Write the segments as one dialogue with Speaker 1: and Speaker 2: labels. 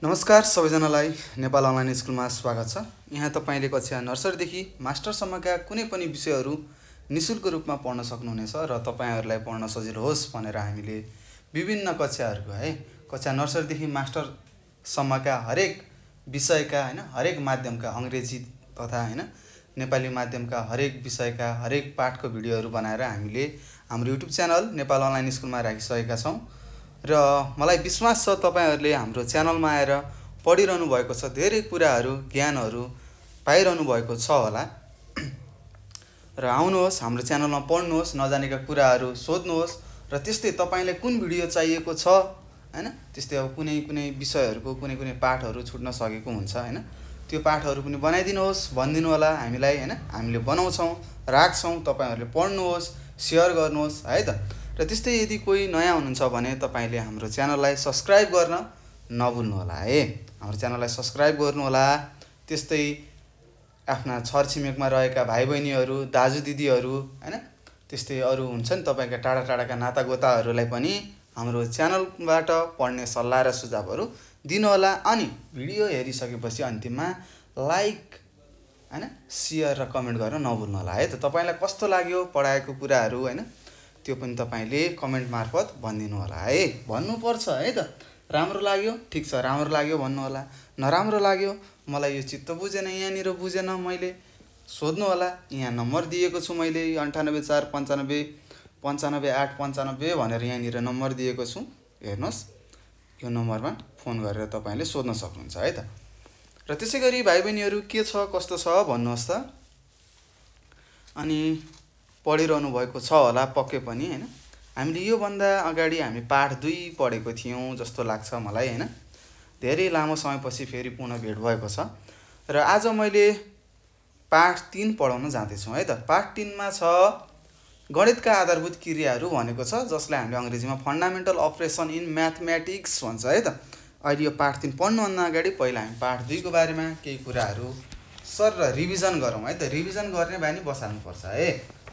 Speaker 1: नमस्कार सबैजनालाई नेपाल अनलाइन स्कुलमा स्वागत छ। यहाँ तपाईले कक्षा नर्सरीदेखि मास्टरसम्मका कुनै पनि विषयहरू निशुल्क रूपमा पढ्न सक्नुहुनेछ र तपाईहरुलाई पढ्न सजिलो होस् भनेर हामीले विभिन्न कक्षाहरूको कक्षा नर्सरीदेखि मास्टरसम्मका हरेक विषयका हरेक माध्यमका अंग्रेजी तथा नेपाली माध्यमका हरेक विषयका हरेक पाठको भिडियोहरू बनाएर हामीले हाम्रो युट्युब च्यानल नेपाल अनलाइन स्कुलमा राखिसकेका छौं र मलाई विश्वास छ तपाईहरुले हाम्रो च्यानलमा आएर पढिरहनु भएको छ, धेरै कुराहरू ज्ञानहरू पाइरहनु भएको छ होला र आउनुहोस् हाम्रो च्यानलमा पढ्नुहोस्, नजानेका कुराहरू सोध्नुहोस् र त्यस्तै तपाईलाई कुन भिडियो चाहिएको छ त्यस्तै अब कुनै विषयहरूको कुनै पाठहरू छुट्न सकेको हुन्छ त्यो पाठहरू पनि बनाइदिनुहोस् भन्दिनु होला हामीलाई हामीले बनाउँछौं राख्छौं, तपाईहरुले पढ्नुहोस्, शेयर गर्नुहोस् है त। र त्यस्तै यदि कोही नयाँ हुनुहुन्छ भने तपाईले हाम्रो च्यानललाई सब्स्क्राइब गर्न नभुल्नु होला हाम्रो च्यानललाई सब्स्क्राइब गर्नु होला। त्यस्तै आफ्ना छरछिमेकमा रहेका भाइबहिनीहरू, दाजुदिदीहरू त्यस्तै अरु हुन्छ नि तपाईका टाढाका नातागोताहरूलाई पनि हाम्रो च्यानलबाट पढ्ने सल्लाह र सुझावहरू दिनु होला। अनि भिडियो हेरिसकेपछि अन्तिममा लाइक शेयर र कमेन्ट गर्न नभुल्नु होला त। तपाईलाई कस्तो लाग्यो पढाएको कुराहरू त्यो पनि तपाईले कमेन्ट मार्फत भनिदिनु होला भन्नुपर्छ त। राम्रो लाग्यो ठीक छ, राम्रो लाग्यो भन्नु होला, नराम्रो लाग्यो मलाई यो चित्त बुझेन, यहाँनिर बुझेन मैले सोध्नु होला। यहाँ नम्बर दिएको छु मैले 9849595895 भनेर यहाँनिर नम्बर दिएको छु, हेर्नुस् यो नम्बरमा फोन गरेर तपाईले सोध्न सक्नुहुन्छ त। र त्यसैगरी भाइबहिनीहरू के छ कस्तो छ भन्नुहोस् त। अनि पढिरहनु भएको छ होला पक्कै पनि हामीले यो भन्दा अगाडि हामी पाठ 2 पढेको थियौं जस्तो लाग्छ मलाई धेरै लामो समयपछि फेरि पुनः भेट भएको छ र आज मैले पाठ 3 पढाउन जाँदै छु त। पाठ 3 मा छ गणितका आधारभूत क्रियाहरू भनेको छ, जसलाई हामीले अंग्रेजीमा फन्डामेन्टल अपरेसन इन म्याथमेटिक्स भन्छ त। अहिले यो पाठ 3 पढ्नुभन्दा अगाडि पहिला हामी पाठ 2 को बारेमा केही कुराहरू सर रिभिजन गरौँ त। रिभिजन गर्ने बानी बसाल्नु पर्छ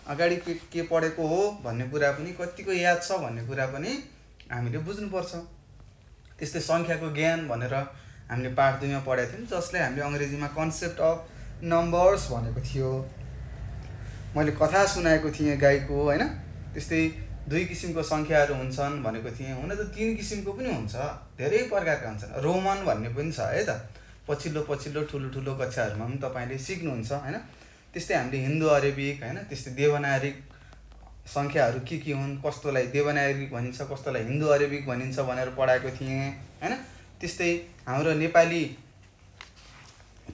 Speaker 1: अगाडि के पढेको हो भन्ने कुरा पनि कतिको याद छ भन्ने कुरा पनि हामीले बुझ्नु पर्छ। त्यस्तै संख्याको ज्ञान भनेर हामीले पाठ 2 मा पढेका थियौं, जसले हामीले अंग्रेजीमा कन्सेप्ट अफ नम्बर्स भनेको थियो। मैले कथा सुनाएको थिएँ गाईको त्यस्तै 2 किसिमको संख्याहरू हुन्छन् भनेको थिएँ। हुन त 3 किसिमको पनि हुन्छ, धेरै प्रकारका हुन्छन्। रोमन भन्ने पनि छ त, पछिल्लो ठुलो कक्षाहरुमा पनि तपाईले सिक्नुहुन्छ त्यस्तै हामीले हिन्दू अरेबिक त्यस्तै देवनागरी संख्याहरू के हुन्, कस्तोलाई देवनागरी भनिन्छ, कस्तोलाई हिन्दू अरेबिक भनिन्छ भनेर पढाएको थिएँ त्यस्तै हाम्रो नेपाली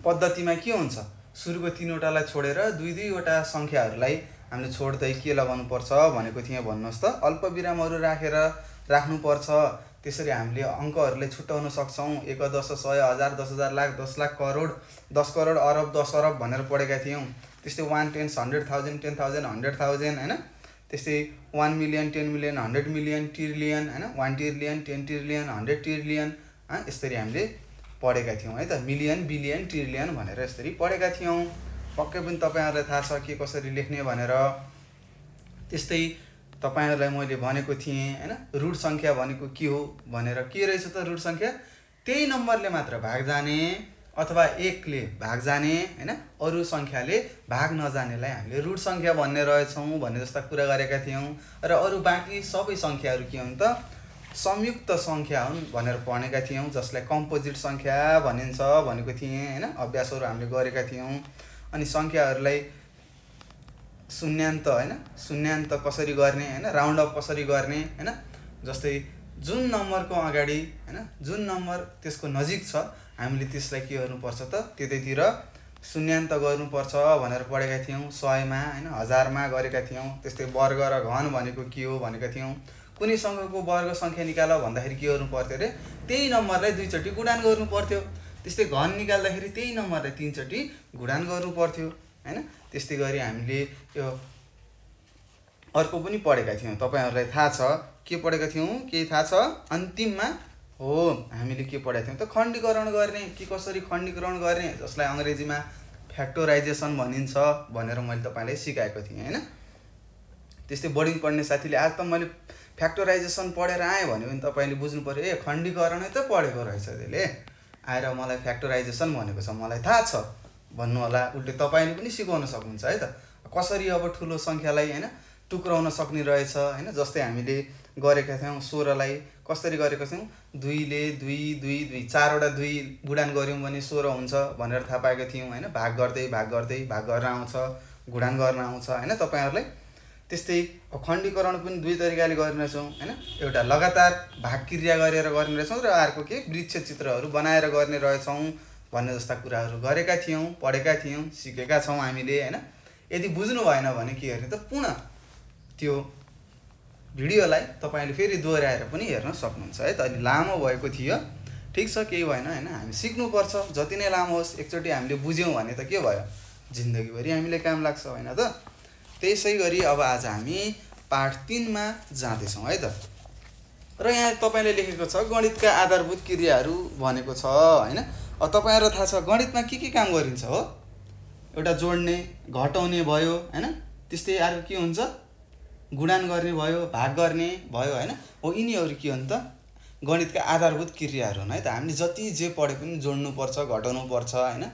Speaker 1: पद्धतिमा के हुन्छ, सुरुको 3 वटालाई छोडेर 2 वटा संख्याहरूलाई हामीले छोड्दै के लगाउनु पर्छ भनेको थिएँ भन्नुस् त। अल्प विरामहरू राखेर राख्नु पर्छ, त्यसरी हामीले अंकहरुलाई छुटाउन सक्छौं। 1 10 100 1000 10,000 लाख 10 लाख करोड 10 करोड अरब 10 अरब भनेर पढेका थियौं। त्यस्तै 1 10 100,000 10,000 100,000 त्यस्तै 1 million 10 million 100 million trillion 1 trillion 10 trillion 100 trillion यसरी हामीले पढेका थियौं त। मिलियन बिलियन ट्रिलियन भनेर यसरी पढेका थियौं। पक्कै पनि तपाईहरुलाई थाहा छ के कसरी लेख्ने भनेर। त्यस्तै तपाईहरुलाई मैले भनेको थिएँ रुट संख्या भनेको के हो भनेर। के रहेछ त रुट संख्या? त्यही नम्बरले मात्र भाग जाने अथवा 1 ले भाग जाने अरु संख्याले भाग नजानेलाई हामीले रुट संख्या भन्ने रहेछौं भन्ने जस्ता कुरा गरेका थियौं। र अरु बाँकी सबै संख्याहरू के हुन् त संयुक्त संख्या हुन् भनेर पढेका थियौं, जसलाई कम्पोजिट संख्या भनिन्छ भनेको थिएँ अभ्यासहरू हामीले गरेका थियौं। अनि संख्याहरूलाई शून्यान्त कसरी गर्ने राउन्ड अफ कसरी गर्ने जस्तै जुन नम्बरको अगाडि जुन नम्बर त्यसको नजिक छ हामीले त्यसलाई के गर्नुपर्छ त त्यतैतिर शून्यान्त गर्नुपर्छ भनेर पढेका थियौं। 100 मा 1000 मा गरेका थियौं। त्यस्तै वर्ग र घन भनेको के हो भनेका थियौं। कुनै संख्याको वर्ग संख्या निकाल भन्दाखेरि के गर्नु पर्थ्यो रे, त्यही नम्बरलाई 2 चोटी गुणन गर्नु पर्थ्यो। त्यस्तै घन निकाल्दाखेरि त्यही नम्बरलाई 3 चोटी गुणन गर्नु पर्थ्यो त्यस्तै गरी हामीले यो अर्को पनि पढेका थियौं। तपाईहरुलाई थाहा छ के पढेका थियौं, के थाहा छ अन्तिममा हो हामीले के पढेका थियौं त खण्डीकरण गर्ने, के कसरी खण्डीकरण गर्ने, जसलाई अंग्रेजीमा फ्याक्टराइजेसन भनिन्छ भनेर मैले तपाईलाई सिकाएको थिएँ त्यस्तै बोर्डिङ पढ्ने साथीले आज त मैले फ्याक्टराइजेसन पढेर आएँ भन्यो भने तपाईले बुझ्नु पर्यो खण्डीकरणै त पढेको रहेछ त्यसले आएर मलाई फ्याक्टराइजेसन भनेको छ मलाई थाहा छ भन्नु होला। उल्टे तपाईँले पनि सिकाउन सक्नुहुन्छ है त, कसरी अब ठुलो सङ्ख्यालाई होइन टुक्राउन सक्ने रहेछ होइन। जस्तै हामीले गरेका थियौँ 16लाई कसरी गरेका थियौँ, 2ले 2 2 2 4वटा 2 गुणान गऱ्यौँ भने 16 हुन्छ भनेर थाहा पाएका थियौँ होइन। भाग गर्दै भाग गर्न आउँछ, गुणान गर्न आउँछ होइन तपाईँहरूलाई। त्यस्तै खण्डीकरण पनि दुई तरिकाले गर्ने रहेछौँ होइन। एउटा लगातार भाग क्रिया गरेर गर्ने रहेछौँ र अर्को के वृक्ष चित्रहरू बनाएर गर्ने रहेछौँ भन्ने जस्ता कुराहरू गरेका थियौँ, पढेका थियौँ, सिकेका छौँ हामीले होइन। यदि बुझ्नु भएन भने के गर्ने त, पुनः त्यो भिडियोलाई तपाईँले फेरि दोहोऱ्याएर पनि हेर्न सक्नुहुन्छ है त। अलि लामो भएको थियो, ठिक छ, केही भएन होइन। हामी सिक्नुपर्छ, जति नै लामो होस् एकचोटि हामीले बुझ्यौँ भने त के भयो, जिन्दगीभरि हामीले काम लाग्छ होइन त। त्यसै गरी अब आज हामी पाठ 3मा जाँदैछौँ है त। र यहाँ तपाईँले लेखेको छ गणितका आधारभूत क्रियाहरू भनेको छ होइन। अब तपाईँहरूलाई थाहा छ गणितमा के काम गरिन्छ हो, एउटा जोड्ने घटाउने भयो होइन, त्यस्तै अर्को के हुन्छ गुणान गर्ने भयो, भाग गर्ने भयो होइन। हो यिनीहरू के हो नि त गणितका आधारभूत क्रियाहरू हुन् है त। हामीले जति जे पढे पनि जोड्नुपर्छ, घटाउनुपर्छ होइन,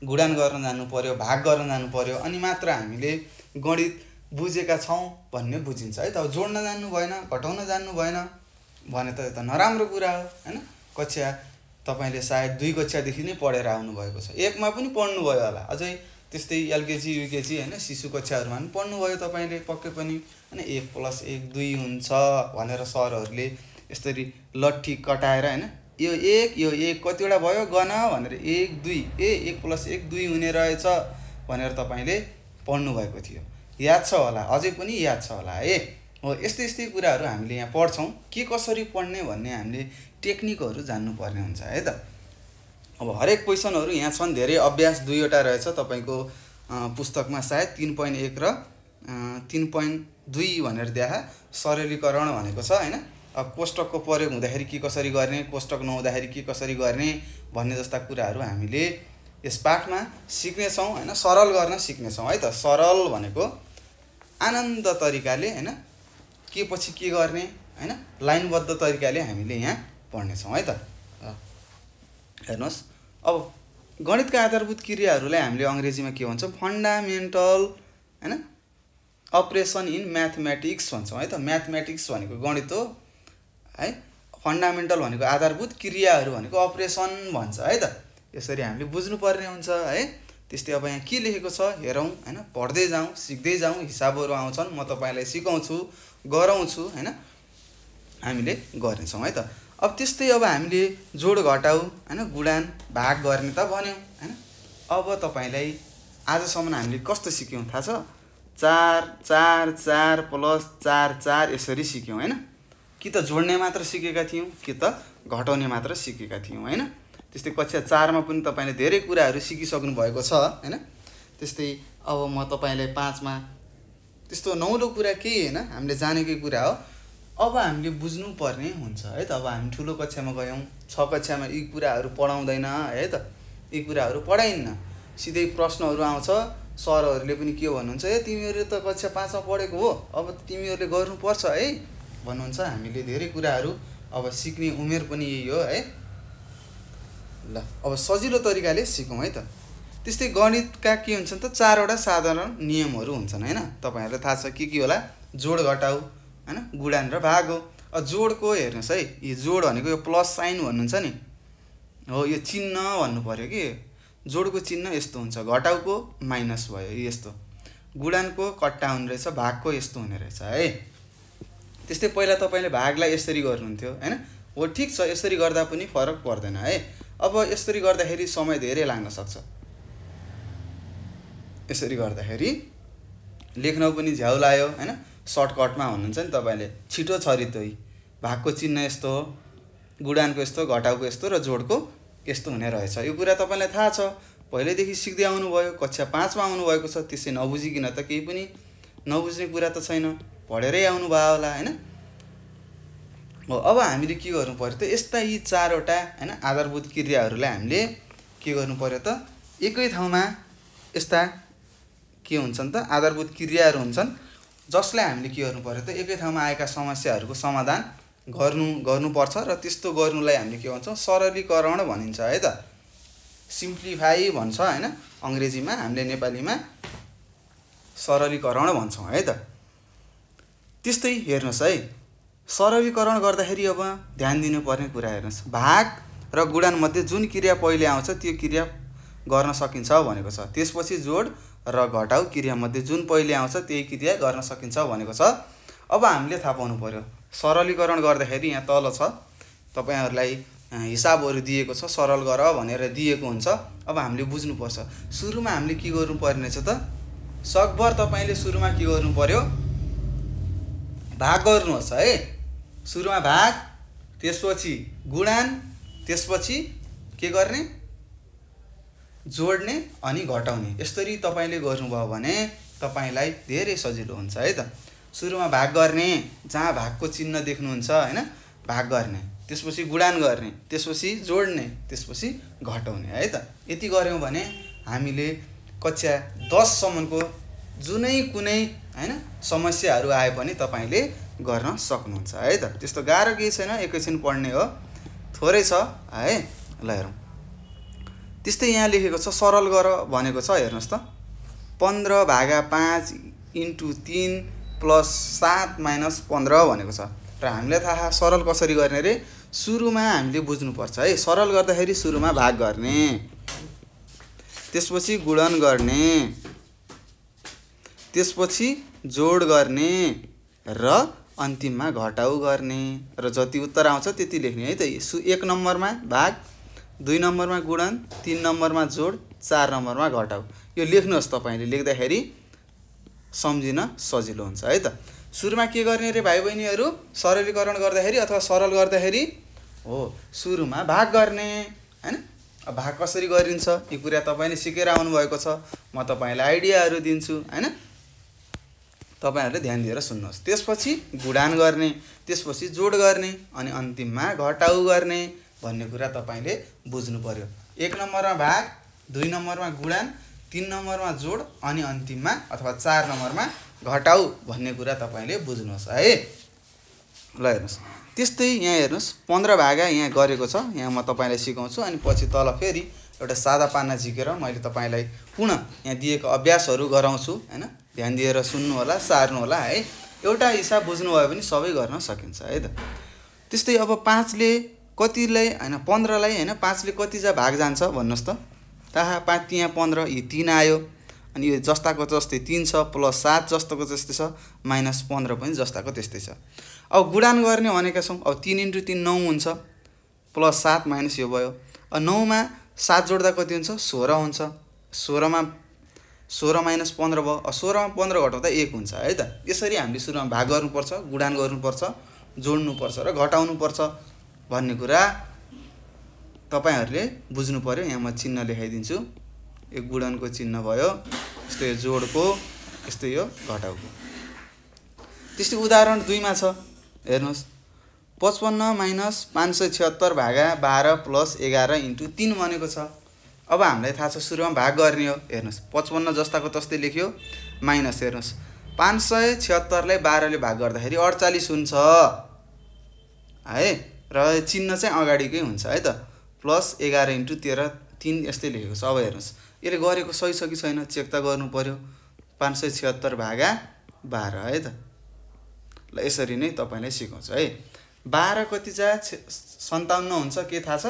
Speaker 1: गुणान गर्न जानु पर्यो, भाग गर्न जानु पर्यो, अनि मात्र हामीले गणित बुझेका छौँ भन्ने बुझिन्छ है त। अब जोड्न जान्नु भएन, घटाउन जान्नु भएन भने त यो त नराम्रो कुरा हो होइन। कक्षा तपाईँले सायद 2 कक्षादेखि नै पढेर आउनुभएको छ, 1मा पनि पढ्नुभयो होला, अझै त्यस्तै एलकेजी युकेजी होइन शिशु कक्षाहरूमा पनि पढ्नुभयो तपाईँले पक्कै पनि होइन। 1 + 1 2 हुन्छ भनेर सरहरूले यसरी लट्ठी कटाएर होइन यो 1 कतिवटा भयो गन भनेर 1 2 1 + 1 2 हुने रहेछ भनेर तपाईँले पढ्नुभएको थियो, याद छ होला, अझै पनि याद छ होला है। हो यस्तै कुराहरू हामीले यहाँ पढ्छौँ, के कसरी पढ्ने भन्ने हामीले टेक्निकहरू जान्नुपर्ने हुन्छ है त। अब हरेक क्वेसनहरू यहाँ छन्, धेरै अभ्यास 2वटा रहेछ तपाईँको पुस्तकमा सायद 3.1 र 3.2 भनेर देखा सरलीकरण भनेको छ होइन। अब कोष्टकको प्रयोग हुँदाखेरि के कसरी गर्ने, कोष्टक नहुँदाखेरि के कसरी गर्ने भन्ने जस्ता कुराहरू हामीले यस पाठमा सिक्नेछौँ होइन। सरल गर्न सिक्नेछौँ है त। सरल भनेको आनन्द तरिकाले होइन, के पछि के गर्ने होइन, लाइनबद्ध तरिकाले हामीले यहाँ पढ्नेछौँ है त। हेर्नुहोस् अब गणितका आधारभूत क्रियाहरूलाई हामीले अङ्ग्रेजीमा के भन्छौँ, फन्डामेन्टल होइन अपरेसन इन म्याथमेटिक्स भन्छौँ है त। म्याथमेटिक्स भनेको गणित हो है, फन्डामेन्टल भनेको आधारभूत, क्रियाहरू भनेको अपरेसन भन्छ है त। यसरी हामीले बुझ्नुपर्ने हुन्छ है। त्यस्तै अब यहाँ के लेखेको छ हेरौँ होइन, पढ्दै जाउँ, सिक्दै जाउँ, हिसाबहरू आउँछन्, म तपाईँलाई सिकाउँछु, गराउँछु होइन, हामीले गर्नेछौँ है त। अब त्यस्तै अब हामीले जोड घटाउ होइन, गुणान भाग गर्ने त भन्यौँ होइन। अब तपाईँलाई आजसम्म हामीले कस्तो सिक्यौँ थाहा छ, 4 4 4 + 4 4 यसरी सिक्यौँ होइन। कि त जोड्ने मात्र सिकेका थियौँ, कि त घटाउने मात्र सिकेका थियौँ होइन। त्यस्तै कक्षा 4मा पनि तपाईँले धेरै कुराहरू सिकिसक्नु भएको छ होइन। त्यस्तै अब म तपाईँलाई 5मा त्यस्तो नौलो कुरा केही होइन, हामीले जानेकै कुरा हो। अब हामीले बुझ्नुपर्ने हुन्छ है त। अब हामी ठुलो कक्षामा गयौँ, 6 कक्षामा यी कुराहरू पढाउँदैन है त, यी कुराहरू पढाइन्न, सिधै प्रश्नहरू आउँछ, सरहरूले पनि के भन्नुहुन्छ, ए तिमीहरूले त कक्षा 5मा पढेको हो, अब तिमीहरूले गर्नुपर्छ है भन्नुहुन्छ। हामीले धेरै कुराहरू अब सिक्ने उमेर पनि यही हो है। ल अब सजिलो तरिकाले सिकौँ है त। त्यस्तै गणितका के हुन्छन् त 4वटा साधारण नियमहरू हुन्छन् होइन। तपाईँहरूलाई थाहा छ के होला, जोड घटाउ होइन, गुणान र भाग हो। अब जोडको हेर्नुहोस् है, यो जोड भनेको यो प्लस साइन भन्नुहुन्छ नि हो, यो चिन्ह भन्नु पर्यो कि, जोडको चिन्ह यस्तो हुन्छ, घटाउको माइनस भयो यस्तो, गुणानको कट्टा हुने रहेछ, भागको यस्तो हुने रहेछ है। त्यस्तै पहिला तपाईँले भागलाई यसरी गर्नुहुन्थ्यो होइन। हो ठिक छ, यसरी गर्दा पनि फरक पर्दैन है। अब यसरी गर्दाखेरि समय धेरै लाग्न सक्छ, यसरी गर्दाखेरि लेख्न पनि झ्याउ लाग्यो होइन। सर्टकटमा भन्नुहुन्छ नि तपाईँले, छिटो छरितै, भागको चिन्ह यस्तो हो, गुणानको यस्तो, घटाउको यस्तो र जोडको यस्तो हुने रहेछ। यो कुरा तपाईँलाई थाहा छ, पहिल्यैदेखि सिक्दै आउनुभयो, कक्षा 5मा आउनुभएको छ, त्यसै नबुझिकन त केही पनि नबुझ्ने कुरा त छैन, पढेरै आउनुभयो होला होइन। अब हामीले के गर्नु पर्यो त, यस्ता यी 4वटा होइन आधारभूत क्रियाहरूलाई हामीले के गर्नु पर्यो त, एकै ठाउँमा यस्ता के हुन्छन् त आधारभूत क्रियाहरू हुन्छन्, जसलाई हामीले के गर्नु पर्यो त, एकै ठाउँमा आएका समस्याहरूको समाधान गर्नुपर्छ र त्यस्तो गर्नुलाई हामीले के भन्छौँ सरलीकरण भनिन्छ है त। सिम्प्लिफाई भन्छ हैन अङ्ग्रेजीमा, हामीले नेपालीमा सरलीकरण भन्छौँ है त। त्यस्तै हेर्नुहोस् है, सरलीकरण गर्दाखेरि अब ध्यान दिनुपर्ने कुरा हेर्नुहोस्, भाग र गुणन मध्ये जुन क्रिया पहिले आउँछ त्यो क्रिया गर्न सकिन्छ भनेको छ। त्यसपछि जोड र घटाउ क्रिया मध्ये जुन पहिले आउँछ त्यही क्रिया गर्न सकिन्छ भनेको छ। अब हामीले थाहा पाउनु पर्यो सरलीकरण गर्दाखेरि यहाँ तल छ तपाईहरुलाई हिसाबहरु दिएको छ, सरल गर भनेर दिएको हुन्छ। अब हामीले बुझ्नुपर्छ सुरुमा हामीले के गर्नु पर्ने छ त, सकभर तपाईले सुरुमा के गर्नु पर्यो, भाग गर्नुहोस् है। सुरुमा भाग, त्यसपछि गुणन, त्यसपछि के गर्ने, जोड्ने अनि घटाउने। यसरी तपाईले गर्नुभयो भने तपाईलाई धेरै सजिलो हुन्छ है त। सुरुमा भाग गर्ने, जहाँ भागको चिन्ह देख्नुहुन्छ हैन, भाग गर्ने, त्यसपछि गुणन गर्ने, त्यसपछि जोड्ने, त्यसपछि घटाउने है त। यति गर्यौं भने हामीले कक्षा 10 सम्मको जुनै कुनै हैन समस्याहरू आए पनि तपाईले गर्न सक्नुहुन्छ है त। त्यस्तो गाह्रो केही छैन, एकैछिन पढ्ने हो, थोरै छ है। ल हेरौँ, त्यस्तै यहाँ लेखेको छ सरल गर भनेको छ। हेर्नुस् त 15/5 × 3 + 7 - 15 भनेको छ। र हामीलाई थाहा सरल कसरी गर्ने रे, सुरुमा हामीले बुझ्नुपर्छ है। सरल गर्दाखेरि सुरुमा भाग गर्ने, त्यसपछि गुणन गर्ने, त्यसपछि जोड गर्ने र अन्तिममा घटाउ गर्ने र जति उत्तर आउँछ त्यति लेख्ने है त। 1 नम्बरमा भाग, 2 नम्बरमा गुणन, 3 नम्बरमा जोड, 4 नम्बरमा घटाउ। यो लेख्नुहोस्, तपाईले लेख्दाखेरि सम्झिन सजिलो हुन्छ है त। सुरुमा के गर्ने रे भाइ बहिनीहरु, सरलीकरण गर्दाखेरि अथवा सरल गर्दाखेरि हो सुरुमा भाग गर्ने हैन। अब भाग कसरी गरिन्छ यो कुरा तपाईले सिकेर आउनु भएको छ, म तपाईलाई आइडियाहरु दिन्छु हैन, तपाईहरुले ध्यान दिएर सुन्नुहोस्। त्यसपछि गुणन गर्ने, त्यसपछि जोड गर्ने अनि अन्तिममा घटाउ गर्ने भन्ने कुरा तपाईले बुझ्नु पर्यो। 1 नम्बरमा भाग, 2 नम्बरमा गुणन, 3 नम्बरमा जोड अनि अन्तिममा अथवा 4 नम्बरमा घटाउ भन्ने कुरा तपाईले बुझ्नुहोस् है। ल हेर्नुस्, त्यस्तै यहाँ हेर्नुस् 15 भागा यहाँ गरेको छ, यहाँ म तपाईलाई सिकाउँछु अनि पछि तल फेरि एउटा सादा पाना झिकेर मैले तपाईलाई पुनः यहाँ दिएको अभ्यासहरु गराउँछु हैन। ध्यान दिएर सुन्नु होला, सार्नु होला है। एउटा हिसाब बुझ्नु भयो भने सबै गर्न सकिन्छ है त। त्यस्तै अब 5 ले कतिलाई हैन 15 लाई हैन 5 ले कति जा भाग जान्छ भन्नुस् त। ताहा 5 यहाँ 15 यो 3 आयो अनि यो जस्ताको जस्तै 3 छ प्लस 7 जस्ताको जस्तै छ माइनस 15 पनि जस्ताको त्यस्तै छ। अब गुणन गर्ने भनेका छौं, अब 3 × 3 9 हुन्छ प्लस 7 माइनस यो भयो। अब 9 मा 7 जोड्दा कति हुन्छ 16 हुन्छ, 16 मा 16 माइनस 15 भयो। अब 16 मा 15 घटाउँदा 1 हुन्छ है त। यसरी हामीले सुरुमा भाग गर्नुपर्छ, गुणन गर्नुपर्छ, जोड्नुपर्छ र घटाउनुपर्छ भन्ने कुरा तपाईहरुले बुझ्नु पर्यो। यहाँ म चिन्ह लेखाइदिन्छु, यो गुणनको चिन्ह भयो, यस्तै यो जोडको, यस्तै यो घटाउको। त्यस्तै उदाहरण 2 मा छ, हेर्नुस् 55 - 576 भागा 12 + 11 × 3 भनेको छ। अब हामीलाई थाहा छ सुरुमा भाग गर्ने हो। हेर्नुस् 55 जस्ताको तस्तै लेख्यो, माइनस हेर्नुस् 576 लाई 12 ले भाग गर्दाखेरि 48 हुन्छ है, र चिन्ह चाहिँ अगाडिकै हुन्छ है त। प्लस 11 × 13 3 यस्तै लेखेको छ। अब हेर्नुस् यसले गरेको सही छ कि छैन चेक त गर्नु पर्यो। 576 भागा 12 है त। ल यसरी नै तपाईलाई सिकाउँछु है। 12 कति जा 57 हुन्छ के थाहा छ,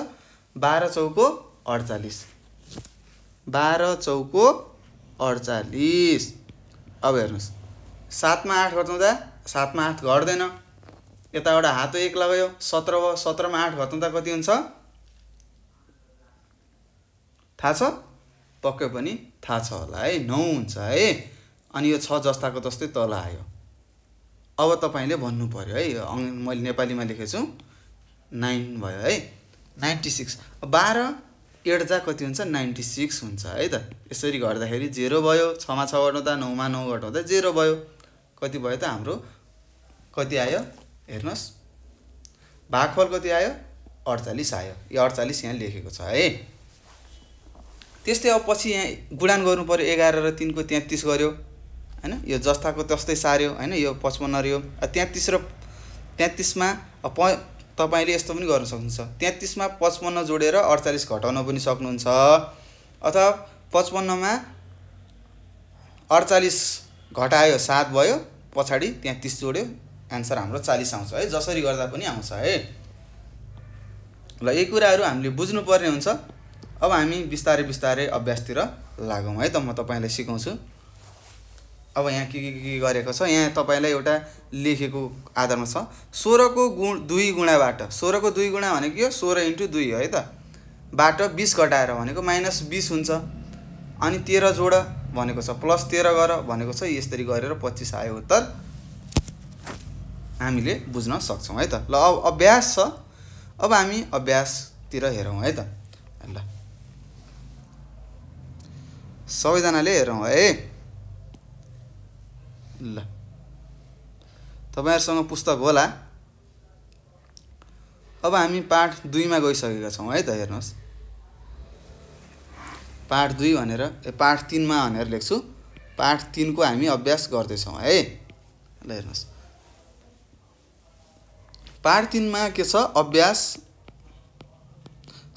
Speaker 1: 12 चौको 48, 12 चौको 48। अब हेर्नुस् 7 मा 8 घटाउँदा 7 मा 8 घट्दैन, यताबाट हात 1 लगायो 17 भयो, 17 मा 8 घटाउँदा कति हुन्छ थाहा छ, पक्कै पनि थाहा छ होला है, 9 हुन्छ है। अनि यो 6 जस्ताको तस्तै तल आयो। अब तपाईले भन्नु पर्यो है, मैले नेपालीमा लेखेको छु 9 भयो है, 96। 12 8 जा कति हुन्छ 96 हुन्छ है त। यसरी गर्दाखेरि 0 भयो, 6 मा 6 घटाउँदा 9 मा 9 घटाउँदा 0 भयो। कति भयो त हाम्रो, कति आयो हेर्नुस्, भागफल कति आयो 48 आयो। यो 48 यहाँ लेखेको छ है। त्यस्तै अब पछि यहाँ गुणन गर्नु पर्यो, 11 र 3 को 33 गर्यो हैन, यो जस्ताको तस्तै सार्यो हैन, यो 55 र यो 33 मा तपाईले यस्तो पनि गर्न सक्नुहुन्छ 33 मा 55 जोडेर 48 घटाउन पनि सक्नुहुन्छ अथवा 55 मा 48 घटायो 7 भयो पछाडी 33 जोड्यो आन्सर हाम्रो 40 आउँछ है जसरी गर्दा पनि आउँछ है ल यी कुराहरु हामीले बुझ्नु पर्ने हुन्छ अब हामी बिस्तारै बिस्तारै अभ्यासतिर लागौं है त म तपाईलाई सिकाउँछु अब यहाँ के गरेको छ यहाँ तपाईलाई एउटा लेखेको आधारमा छ 16 को 2 गुणाबाट 16 को 2 गुणा भनेको के हो 16 * 2 है त बाट 20 घटाएर भनेको -20 हुन्छ अनि 13 जोड भनेको छ +13 गर भनेको छ यसरी गरेर 25 आयो उत्तर हामीले बुझ्न सक्छौं है त ल अब अभ्यास छ अब हामी अभ्यासतिर हेरौं है त ल सबैजनाले हेरौं है ल तपाईहरुसँग पुस्तक होला अब हामी पाठ 2 मा गइसकेका छौं है त हेर्नुस् पाठ 2 भनेर पाठ 3 मा भनेर लेख्छु पाठ 3 को हामी अभ्यास गर्दै छौं है ल हेर्नुस् पाठ 3 मा के छ अभ्यास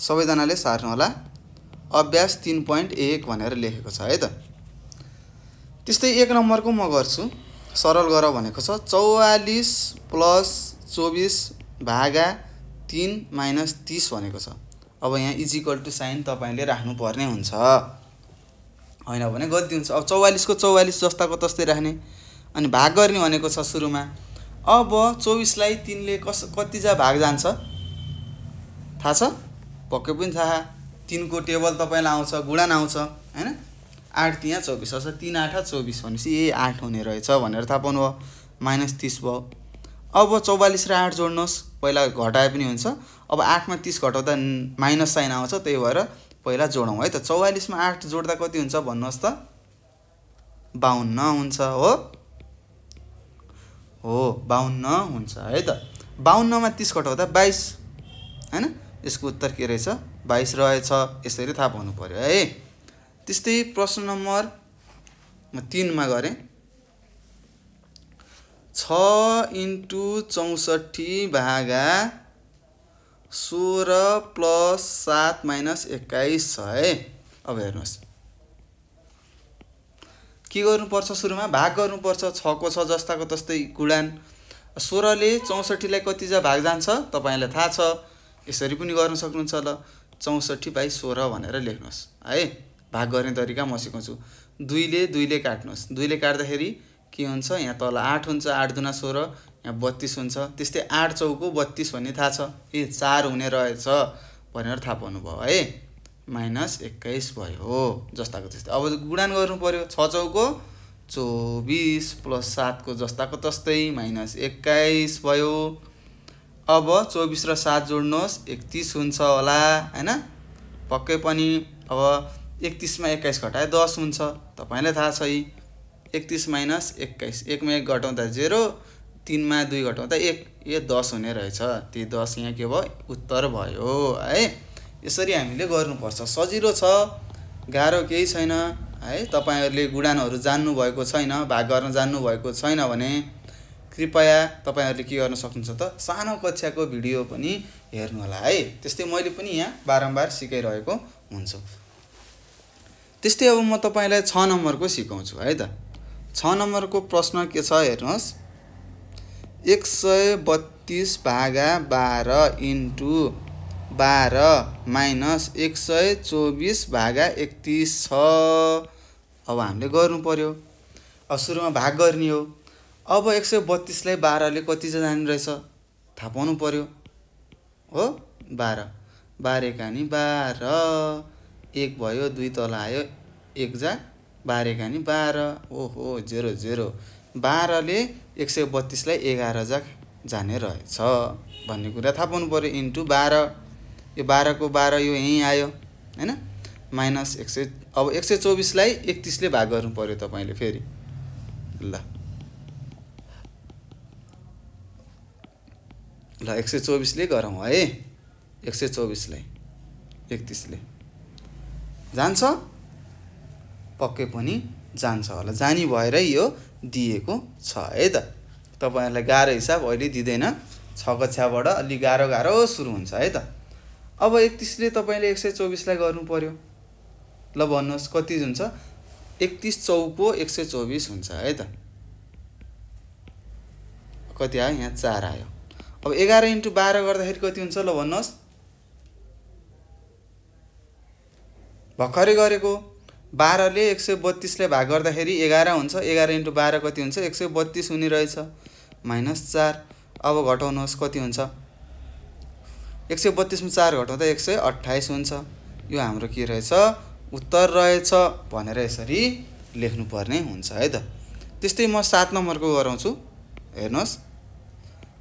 Speaker 1: सबैजनाले सार्नु होला अभ्यास 3.1 भनेर लेखेको छ है त त्यस्तै 1 नम्बरको म गर्छु सरल गर भनेको छ 44 + 24 भागा 3 - 30 भनेको छ अब यहाँ इक्वल टु साइन तपाईले राख्नु पर्ने हुन्छ हैन भने गल्ती हुन्छ अब 44 को 44 जस्ताको तस्तै राख्ने अनि भाग गर्ने भनेको छ सुरुमा अब 24 लाई 3 ले कति जा भाग जान्छ थाहा छ पक्कै पनि थाहा 3 को टेबल तपाईलाई आउँछ गुणन आउँछ हैन 8 तिया 24 अस 3 8 24 भनेपछि ए 8 हुने रहेछ भनेर थाहा पाउनु भयो -30 भयो अब 44 र 8 जोड्नुस् पहिला घटाए पनि हुन्छ अब 8 मा 30 घटाउँदा माइनस साइन आउँछ त्यही भएर पहिला जोडौं है त 44 मा 8 जोड्दा कति हुन्छ भन्नुस् त 52 हुन्छ हो 52 हुन्छ है त 52 मा 30 घटाउँदा 22 हैन यसको उत्तर के रहेछ 22 रहेछ यसरी थाहा पाउनु पर्यो है त्यस्तै प्रश्न नम्बर 3 मा गरे 6 * 64 भागा 16 + 7 - 21 छ है अब हेर्नुस् के गर्नुपर्छ सुरुमा भाग गर्नुपर्छ 6 को 6 जस्ताको तस्तै गुणन 16 ले 64 लाई कति जा भाग जान्छ तपाईलाई थाहा छ यसरी पनि गर्न सक्नुहुन्छ ल 64/16 भनेर लेख्नुस् है भाग गर्ने तरिका म सिकाउँछु 2 ले काट्नुस् 2 ले काट्दाखेरि के हुन्छ यहाँ तल 8 हुन्छ 8 दुना 16 यहाँ 32 हुन्छ त्यस्तै 8 चौको 32 भन्ने थाहा छ ए 4 हुने रहेछ भनेर थाहा पाउनु भयो है -21 भयो जस्ताको त्यस्तै अब गुणन गर्नु पर्यो 6 चौको 24 + 7 को जस्ताको तस्तै -21 भयो अब 24 र 7 जोड्नुस् 31 हुन्छ होला हैन पक्कै पनि अब 31 मा 21 घटाए 10 हुन्छ तपाईलाई थाहा छ 31 - 21 1 मा 1 घटाउँदा 0 3 मा 2 घटाउँदा 1 यो 10 हुने रहेछ त्यही 10 यहाँ के भयो उत्तर भयो है यसरी हामीले गर्नुपर्छ सजिलो छ गाह्रो केही छैन है तपाईहरुले गुणनहरु जान्नु भएको छैन भाग गर्न जान्नु भएको छैन भने कृपया तपाईहरुले के गर्न सक्नुहुन्छ त सानो कक्षाको भिडियो पनि हेर्नु होला है त्यस्तै मैले पनि यहाँ बारम्बार सिकाइरहेको हुन्छु त्यस्तै अब म तपाईलाई 6 नम्बरको सिकाउँछु है त 6 नम्बरको प्रश्न के छ हेर्नुस् 132 भागा 12 * 12 - 124 भागा 31 छ अब हामीले गर्नु पर्यो अब सुरुमा भाग गर्ने हो अब 132 लाई 12 ले कति जाने रहेछ थाहा पाउनु पर्यो हो 12 12 कानी 12 1 भयो 2 तल आयो 1 जा 12 कानी 12 ओहो 0 0 12 ले 132 लाई 11 जा जाने रहेछ भन्ने कुरा थाहा पाउनु पर्यो इन्टु 12 यो 12 को 12 यो यही आयो हैन -100 अब 124 लाई 31 ले भाग गर्नु पर्यो तपाईले फेरि ल 124 ले गरौँ है 124 लाई 31 ले जान्छ पक्कै पनि जान्छ होला जानी भएरै यो दिएको छ है त तपाईहरुलाई गाह्रो हिसाब अहिले दिदैन 6 कक्षाबाट अलि गाह्रो सुरु हुन्छ है त। अब 31 ले तपाईले 124 लाई गर्नु पर्यो। ल भन्नुहोस् कति हुन्छ? 31 चौको 124 हुन्छ है त। कति आयो? यहाँ 4 आयो। अब 11 × 12 गर्दाखेरि कति हुन्छ? ल भन्नुहोस्। भर्खरै गरेको 12 ले 132 ले भाग गर्दाखेरि 11 हुन्छ। 11 × 12 कति हुन्छ? 132 हुने रहेछ। -4। अब घटाउनुहोस् कति हुन्छ? 132 मा 4 घटाउँदा 128 हुन्छ। यो हाम्रो के रहेछ? उत्तर रहेछ भनेर यसरी लेख्नु पर्ने हुन्छ है त। त्यस्तै म 7 नम्बरको गराउँछु। हेर्नुहोस्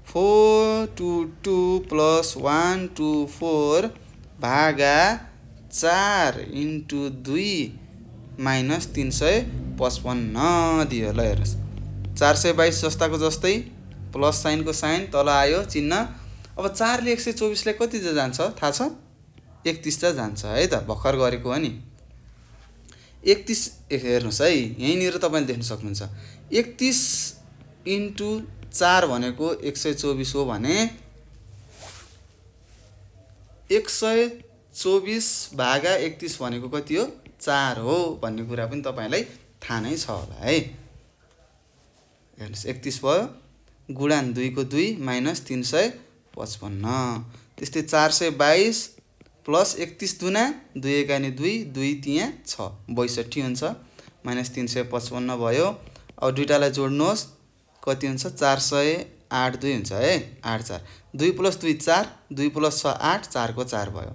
Speaker 1: 4 2 2 + 1 2 4 भागा 4 × 2 - 355 दियो। ल हेर्नुहोस् 422 जस्ताको जस्तै प्लस साइनको साइन तल आयो चिन्ह। अब 4 ले 124 लाई कति जान्छ थाहा छ? 31 जान्छ है त। भर्खर गरेको हो नि। 31 हेर्नुहोस् है, यहीँनिर तपाईले देख्न सक्नुहुन्छ। 31 × 4 भनेको 124 हो भने 124 भागा 31 भनेको कति हो? 4 हो भन्ने कुरा पनि तपाईलाई थाहा नै छ होला है। हेर्नुहोस् 31 भयो गुणान 2 को 2 - 355। त्यस्तै 422 प्लस 31 दुना 2 एकानी 2 2 त्यहाँ 6 62 हुन्छ। -355 भयो। अब दुईटालाई जोड्नुहोस् कति हुन्छ? 408 2 हुन्छ है। 8 4 2 + 2 4 2 + 6 8 4 को 4 भयो।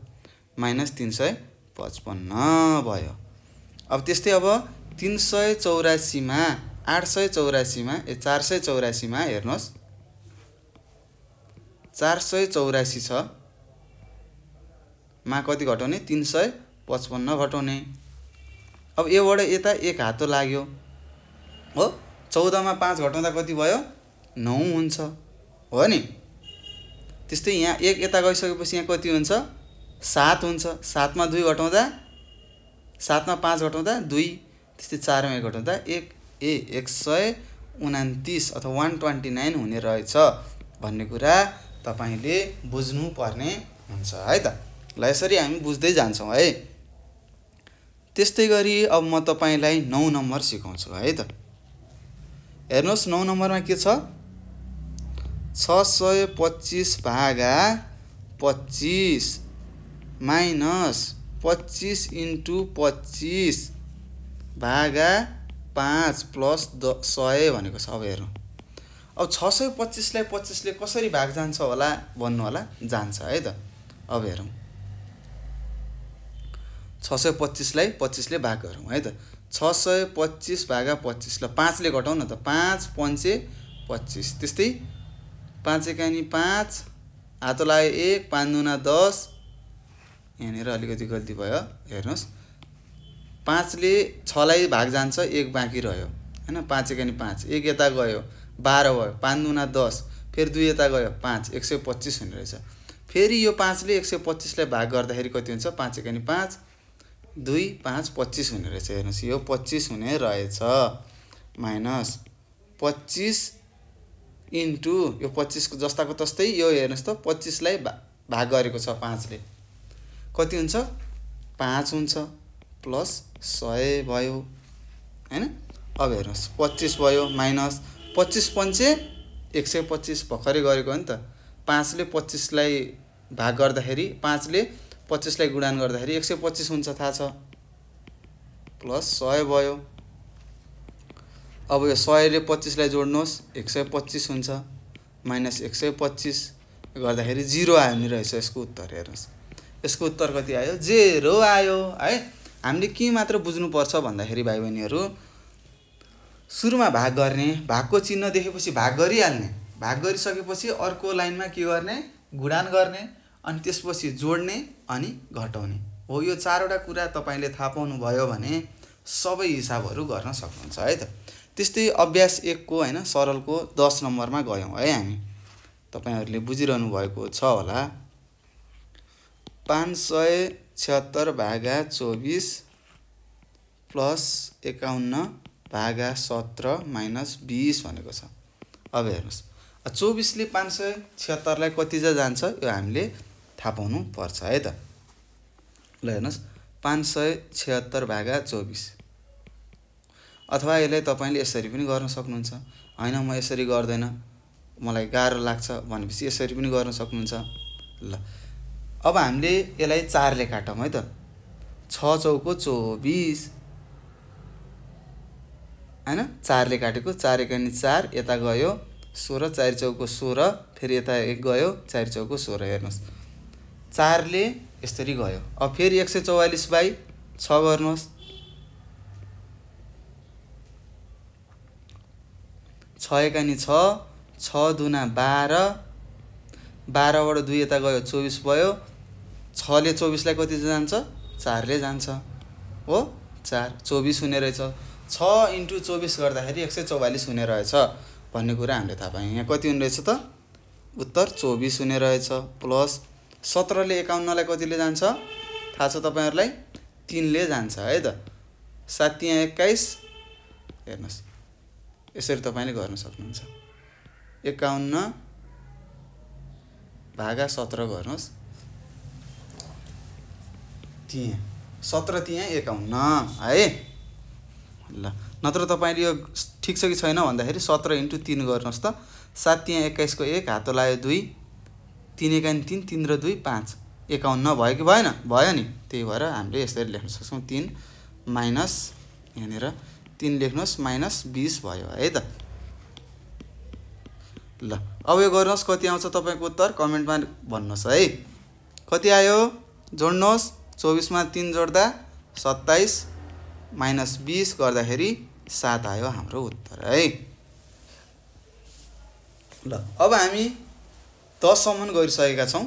Speaker 1: -355 भयो। अब त्यस्तै अब 384 मा 884 मा 484 मा हेर्नुहोस् 484 छ मा कति घटाउने? 355 घटाउने। अब योबाट यता एक हातो लाग्यो हो। 14 मा 5 घटाउँदा कति भयो? 9 हुन्छ हो नि। त्यस्तै यहाँ एक यता गइसकेपछि यहाँ कति हुन्छ? 7 हुन्छ। 7 मा 2 घटाउँदा 7 मा 5 घटाउँदा 2। त्यस्तै 4 मा 1 घटाउँदा 1 129 अथवा 129 हुने रहेछ भन्ने कुरा तपाईले बुझ्नु पर्ने हुन्छ है त। ल यसरी हामी बुझ्दै जान्छौं है। त्यस्तै गरी अब म तपाईलाई 9 नम्बर सिकाउँछु है त। हेर्नुहोस् 9 नम्बरमा के छ? 625 भागा 25 माइनस 25 × 25 भागा 5 प्लस 100 भनेको छ। अब हेरौँ अब 625 लाई 25 ले कसरी भाग जान्छ होला भन्नु होला? जान्छ है त। अब हेरौँ 625 लाई 25 ले भाग गरौँ है त। 625 भागा 25 ल 5 ले घटाउँ न त। 5 5 25 त्यस्तै 5 एकानी 5 हातो लाग्यो 1 5 दुना 10। यहाँनिर अलिकति गल्ती भयो हेर्नुहोस् 5 ले 6 लाई भाग जान्छ 1 बाँकी रह्यो हैन। 5 एकानी 5 1 यता गयो 12 भयो 5 दुना 10 फेरि 2 यता गयो 5 125 हुने रहेछ। फेरि यो 5 ले 125 लाई भाग गर्दाखेरि कति हुन्छ? 5 एकानी 5 2 5 25 हुने रहेछ। हेर्नुहोस् यो 25 हुने रहेछ माइनस 25 इन्टु यो 25 को जस्ताको तस्तै यो हेर्नुहोस् त 25 लाई भाग गरेको छ 5 ले कति हुन्छ? 5 हुन्छ प्लस 100 भयो हैन। अब हेर्नुहोस् 25 भयो माइनस 25 पंचे 125 भर्खरै गरेको हो नि त। 5 ले 25 लाई भाग गर्दाखेरि 5 ले 25 लाई गुणान गर्दाखेरि 125 हुन्छ थाहा छ प्लस 100 भयो। अब यो 100 ले 25 लाई जोड्नुहोस् 125 हुन्छ माइनस 125 गर्दाखेरि 0 आयो नि रहेछ यसको उत्तर। हेर्नुहोस् यसको उत्तर कति आयो? 0 आयो है। हामीले के मात्र बुझ्नु पर्छ भन्दाखेरि भाइ बहिनीहरु सुरुमा भाग गर्ने भागको चिन्ह देखेपछि भाग गरिहाल्ने भाग गरिसकेपछि अर्को लाइनमा के गर्ने? गुणान गर्ने अनि त्यसपछि जोड्ने अनि घटाउने हो। यो चारवटा कुरा तपाईले थाहा पाउनु भयो भने सबै हिसाबहरु गर्न सक्नुहुन्छ है त। त्यस्तै अभ्यास 1 को हैन सरलको 10 नम्बरमा गयौं है हामी। तपाईहरुले बुझिरहनु भएको छ होला। 576 भागा 24 प्लस 51 भागा 17 माइनस 20 भनेको छ। अब हेर्नुस् 24 ले 576 लाई कति जान्छ यो हामीले थाहा पाउनु पर्छ है त। ल हेर्नुस् 576 भागा 24 अथवा यसलाई तपाईले यसरी पनि गर्न सक्नुहुन्छ। हैन म यसरी गर्दैन मलाई गाह्रो लाग्छ भनेपछि यसरी पनि गर्न सक्नुहुन्छ। ल अब हामीले यसलाई 4 ले काटौं है त। 6 चौको 24 हैन 4 ले काटेको 4 एकानी 4 यता गयो 16 4 चौको 16 फेरि यता 1 गयो 4 चौको 16 हेर्नुस् 4 ले यसरी गयो। अब फेरि 144 बाइ 6 गर्नुस् 6 एकानी 6 6 दुना 12 12 बाट 2 यता गयो 24 भयो 6 ले 24 लाई कति जान्छ 4 ले जान्छ हो 4 24 हुने रहेछ। 6 × 24 गर्दाखेरि 144 हुने रहेछ भन्ने कुरा हामीले थाहा पायौं। यहाँ कति हुने रहेछ त उत्तर 24 हुने रहेछ प्लस 17 ले 51 लाई कतिले जान्छ थाहा छ तपाईहरुलाई 3 ले जान्छ है त। 7 यहाँ 21 हेर्नुस् यसरी तपाईले गर्न सक्नुहुन्छ। 51 भागा 17 गर्नुस् त्यहाँ 17 त्यहाँ 51 है। ल नत्र तपाईले यो ठीक छ कि छैन भन्दाखेरि 17 × 3 गर्नुस् त 7 त्यहाँ 21 को 1 हातो लायो 2 3 एकानी 3 3 र 2 5 51 भयो कि भएन भयो नि। त्यही भएर हामीले यसरी लेख्न सक्छौं 3 माइनस यहाँनेर 3 लेख्नुस् माइनस 20 भयो है त। ल अब यो गर्नुस् कति आउँछ तपाईको उत्तर कमेन्टमा भन्नुस् है। कति आयो जोड्नुस् 24 मा 3 जोड्दा 27 माइनस 20 गर्दाखेरि 7 आयो हाम्रो उत्तर है। ल अब हामी 10 सम्म गरिसकेका छौं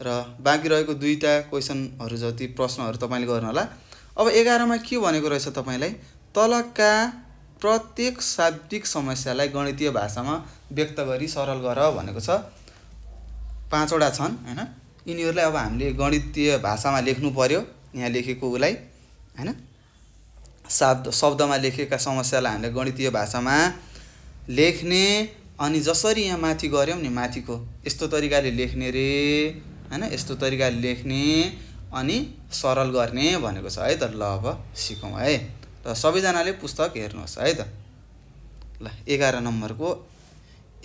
Speaker 1: र बाँकी रहेको दुईटा क्वेशनहरु जति प्रश्नहरु तपाईले गर्न होला। अब 11 मा के भनेको रहेछ तपाईलाई तलका प्रत्येक शाब्दिक समस्यालाई गणितीय भाषामा व्यक्त गरी सरल गर भनेको छ। 5 वटा छन् हैन यिनीहरुलाई अब हामीले गणितीय भाषामा लेख्नु पर्यो। यहाँ लेखेको उलाई हैन शब्दमा लेखेका समस्यालाई हामीले गणितीय भाषामा लेख्ने अनि जसरी यहाँ माथि गर्यौं नि माथिको यस्तो तरिकाले लेख्ने रे हैन यस्तो तरिकाले लेख्ने अनि सरल गर्ने भनेको छ है त। ल अब सिकौं है र सबैजनाले पुस्तक हेर्नुहोस् है त। ल 11 नम्बरको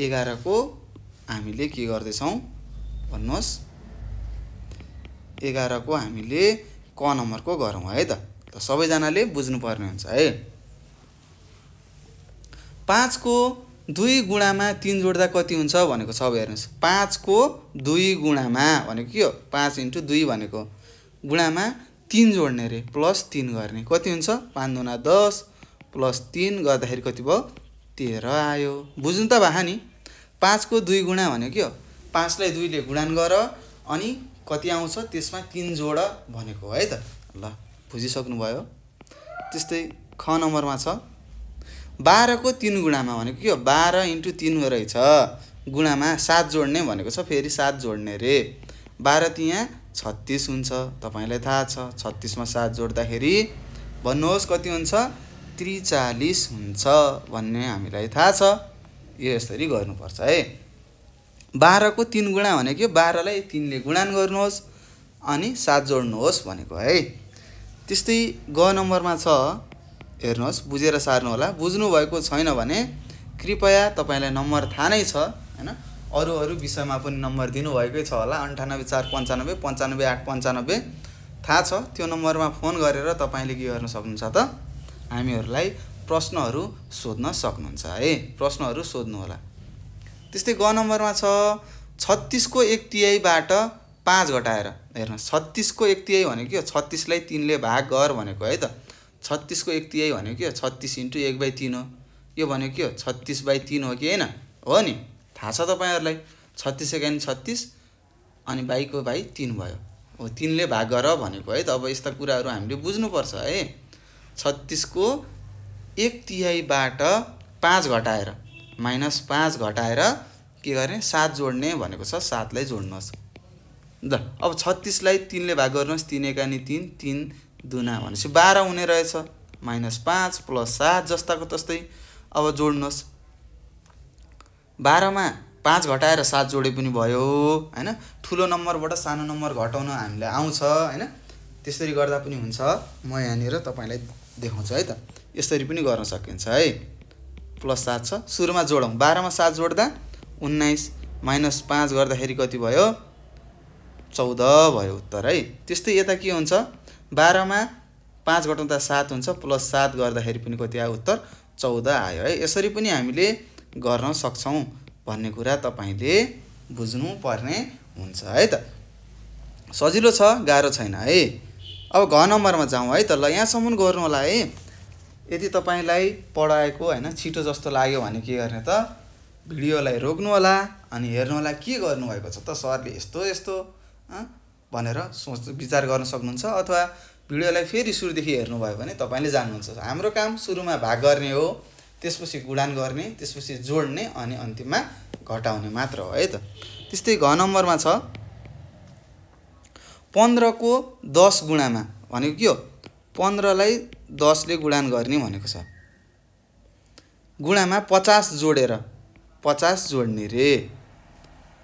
Speaker 1: 11 को हामीले के गर्दै छौं भन्नुस् 11 को हामीले क नम्बरको गरौँ है त। त सबैजनाले बुझ्नु पर्ने हुन्छ है। 5 को 2 गुणामा 3 जोड्दा कति हुन्छ भनेको छ। अब हेर्नुस् 5 को 2 गुणामा भनेको के हो 5 × 2 भनेको गुणामा 3 जोड्ने रे प्लस 3 गर्ने कति हुन्छ 5 दुना 10 प्लस 3 गर्दाखेरि कति भयो 13 आयो। बुझ्नु त भा नि 5 को 2 गुणा भनेको के हो 5 लाई 2 ले गुणन गर अनि कति आउँछ त्यसमा 3 जोड भनेको है त। ल बुझिसक्नु भयो। त्यस्तै ख नम्बरमा छ 12 को 3 गुणामा भनेको के हो 12 × 3 रहेछ गुणामा 7 जोड्ने भनेको छ फेरि 7 जोड्ने रे 12 त्यहाँ 36 हुन्छ तपाईलाई थाहा छ 36 मा 7 जोड्दाखेरि भन्नुहोस् कति हुन्छ 43 हुन्छ भन्ने हामीलाई थाहा छ। यो यसरी गर्नुपर्छ है। 12 को 3 गुणा भनेको 12 लाई 3 ले गुणन गर्नुहोस् अनि 7 जोड्नुहोस् भनेको है। त्यस्तै ग नम्बरमा छ हेर्नुहोस् बुझेर सार्नु होला। बुझ्नु भएको छैन भने कृपया तपाईलाई नम्बर थाहा नै छ हैन अरु विषयमा पनि नम्बर दिनु भएकै छ होला 98495 95895 थाहा छ। त्यो नम्बरमा फोन गरेर तपाईले के गर्न सक्नुहुन्छ त हामीहरुलाई प्रश्नहरु सोध्न सक्नुहुन्छ है। प्रश्नहरु सोध्नु होला। त्यस्तै ग नम्बरमा छ 36 को 1/3 बाट 5 घटाएर हेर्नुस् 36 को 1/3 भनेको के हो 36 लाई 3 ले भाग गर भनेको है त। 36 को 1/3 भनेको के हो 36 × 1/3 हो। यो भनेको के हो 36/3 हो कि हैन हो नि थाहा छ तपाईहरुलाई 36 एकानी 36 अनि बाइको बाइ 3 भयो हो 3 ले भाग गर भनेको है त। अब यस्ता कुराहरु हामीले बुझ्नु पर्छ है। 36 को 1/3 बाट 5 घटाएर माइनस 5 घटाएर के गर्ने 7 जोड्ने भनेको छ 7 लाई जोड्नुहोस्। ल अब 36 लाई 3 ले भाग गर्नुहोस् 3 एकानी 3 3 दुना भनेपछि 12 हुने रहेछ माइनस 5 प्लस 7 जस्ताको तस्तै अब जोड्नुहोस् 12 मा 5 घटाएर 7 जोडे पनि भयो हैन। ठुलो नम्बरबाट सानो नम्बर घटाउन हामीलाई आउँछ हैन। त्यसरी गर्दा पनि हुन्छ। म यहाँनिर तपाईलाई देखाउँछु है त। यसरी पनि गर्न सकिन्छ है। +7 छ। सुरुमा जोडौँ। 12 मा 7 जोड्दा 19 - 5 गर्दाखेरि कति भयो? 14 भयो उत्तर है। त्यस्तै यता के हुन्छ? 12 मा 5 घटाउँदा 7 हुन्छ, +7 गर्दाखेरि पनि कति आयो उत्तर? 14 आयो है। यसरी पनि हामीले गर्न सक्छौं भन्ने कुरा तपाईले बुझ्नु पर्ने हुन्छ है त। सजिलो छ, गाह्रो छैन है। अब घ नम्बरमा जाउँ है त। ल यहाँसम्म गर्नु होला है। यदि तपाईलाई पढाएको हैन छिटो जस्तो लाग्यो भने के गर्ने त? भिडियोलाई रोक्नु होला अनि हेर्नु होला के गर्नु भएको छ त सरले यस्तो यस्तो भनेर सोच विचार गर्न सक्नुहुन्छ। अथवा भिडियोलाई फेरि सुरुदेखि हेर्नु भयो भने तपाईले जान्नुहुन्छ। हाम्रो काम सुरुमा भाग गर्ने हो, त्यसपछि गुणान गर्ने, त्यसपछि जोड्ने अनि अन्तिममा घटाउने मात्र हो है त। त्यस्तै घ नम्बरमा छ 15 को 10 गुणामा भनेको के हो? 15 लाई 10 ले गुणान गर्ने भनेको छ। गुणामा 50 जोडेर 50 जोड्ने रे।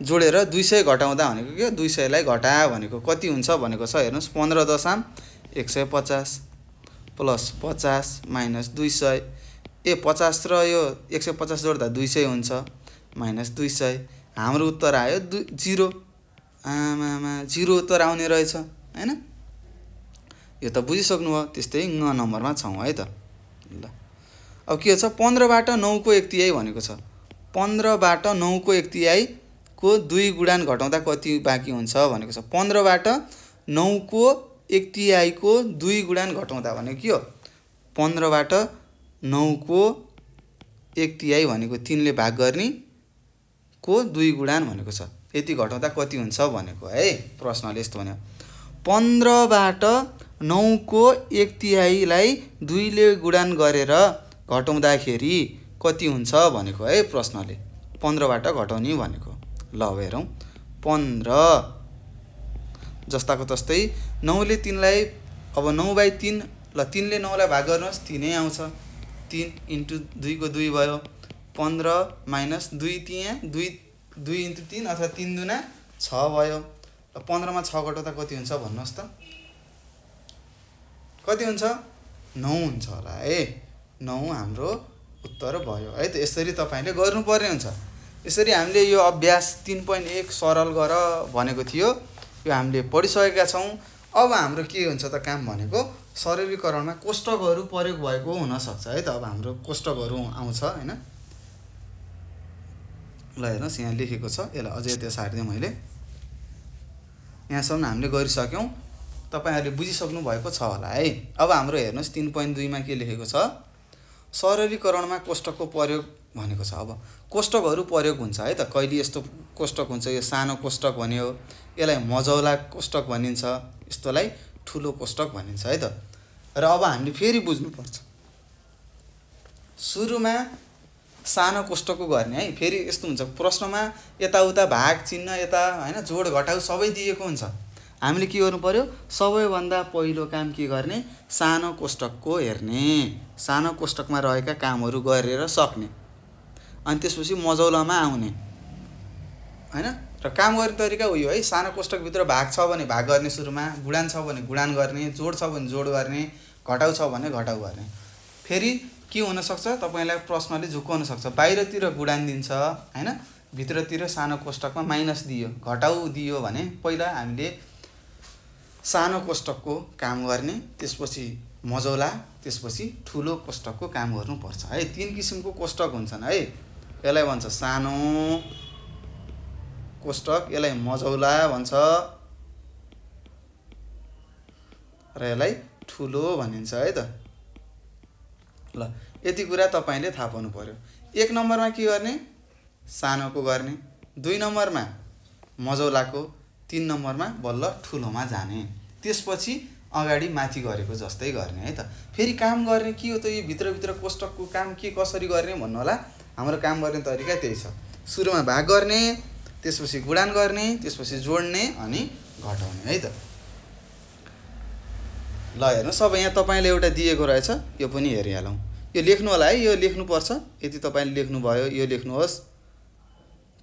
Speaker 1: जोडेर 200 घटाउँदा भनेको के? 200 लाई घटा भनेको कति हुन्छ भनेको छ। हेर्नुस् 15 दशाम 150 प्लस 50 माइनस 200। 50 र यो 150 जोड्दा 200 हुन्छ माइनस 200। हाम्रो उत्तर आयो 0। आमामा 0 उत्तर आउने रहेछ हैन। यो त बुझिसक्नु भयो। त्यस्तै ङ नम्बरमा छौं है त। ल अब के छ? 15 बाट 9 को 1 तिहाई भनेको छ। 15 बाट 9 को 1 तिहाई को 2 गुणान घटाउँदा कति बाँकी हुन्छ भनेको छ। 15 बाट 9 को 1 तिहाई को 2 गुणान घटाउँदा भनेको के हो? 15 बाट 9 को 1 तिहाई भनेको 3 ले भाग गर्ने को 2 गुणान भनेको छ। यति घटाउँदा कति हुन्छ भनेको है। प्रश्नले यस्तो भन्यो। 15 बाट 9 को 1 तिहाई लाई 2 ले गुणान गरेर घटाउँदाखेरि कति हुन्छ भनेको है प्रश्नले। 15 बाट घटाउने भनेको। ल हेरौँ। 15 जस्ताको तस्तै 9 ले 3 लाई अब 9/3 ल 3 ले 9 लाई भाग गर्नुहोस् 3 नै आउँछ। 3 * 2 को 2 भयो। 15 माइनस 2 त्यहाँ 2 * 3 अथवा 3 दुना 6 भयो। 15 मा 6 घटाउँदा कति हुन्छ भन्नुहोस् त? कति हुन्छ? 9 हुन्छ होला है। 9 हाम्रो उत्तर भयो है त। यसरी तपाईले गर्नुपर्ने हुन्छ। यसरी हामीले यो अभ्यास 3.1 सरल गर भनेको थियो। यो हामीले पढिसकेका छौं। अब हाम्रो के हुन्छ त काम भनेको सरलीकरणमा कोष्टकहरु प्रयोग भएको हुन सक्छ है त। अब हाम्रो कोष्टकहरु आउँछ हैन। ल हेर्नुस् यहाँ लेखेको छ। यसलाई अझै त्यो सार्दै मैले यहाँसम्म हामीले गरिसक्यौं। तपाईहरुले बुझिसक्नु भएको छ होला है। अब हाम्रो हेर्नुस् 3.2 मा के लेखेको छ? सरलीकरणमा कोष्टकको प्रयोग भनेको छ। अब कोष्टकहरु प्रयोग हुन्छ है त। कहिले यस्तो कोष्टक हुन्छ, यो सानो कोष्टक भन्यो, यसलाई मझौला कोष्टक भनिन्छ, यस्तोलाई ठुलो कोष्टक भनिन्छ है त। र अब हामीले फेरि बुझ्नु पर्छ। सुरुमा सानो कोष्टकको गर्ने है। फेरि यस्तो हुन्छ प्रश्नमा यताउता भाग चिन्ह यता हैन जोड घटाउ सबै दिएको हुन्छ। हामीले के गर्नु पर्यो? सबैभन्दा पहिलो काम के गर्ने? सानो कोष्टकको हेर्ने, सानो कोष्टकमा रहेका कामहरु गरेर सक्ने, अनि त्यसपछि मझौलामा आउने हैन। र काम गर्ने तरिका उयो है। सानो कोष्टक भित्र भाग छ भने भाग गर्ने सुरुमा, गुणान छ भने गुणान गर्ने, जोड छ भने जोड गर्ने, घटाउ छ भने घटाउ गर्ने। फेरि के हुन सक्छ? तपाईलाई प्रश्नले झुक्काउन सक्छ। बाहिरतिर गुणान दिन्छ हैन, भित्रतिर सानो कोष्टकमा माइनस दियो, घटाउ दियो भने पहिला हामीले सानो कोष्टकको काम गर्ने, त्यसपछि मझौला, त्यसपछि ठुलो कोष्टकको काम गर्नु पर्छ है। 3 किसिमको कोष्टक हुन्छन् है। यसलाई भन्छ सानो कोष्टक, यसलाई मझौला भन्छ र यसलाई ठुलो भनिन्छ है त। ल यति कुरा तपाईले थाहा पाउनु पर्यो। 1 नम्बरमा के गर्ने? सानोको गर्ने, 2 नम्बरमा मझौलाको, 3 नम्बरमा बल्ल ठुलोमा जाने, त्यसपछि अगाडि माथि गरेको जस्तै गर्ने है त। फेरि काम गर्ने के हो त? यो भित्र कोष्टकको काम के कसरी गर्ने भन्नु होला। हाम्रो काम गर्ने तरिका त्यही छ। सुरुमा भाग गर्ने, त्यसपछि गुणान गर्ने, त्यसपछि जोड्ने अनि घटाउने है त। ल हेर्नुस् अब यहाँ तपाईले एउटा दिएको रहेछ, यो पनि हेरिहालौं। यो लेख्नु होला है। यो लेख्नु पर्छ। यदि तपाईले लेख्नु भयो यो लेख्नुहोस्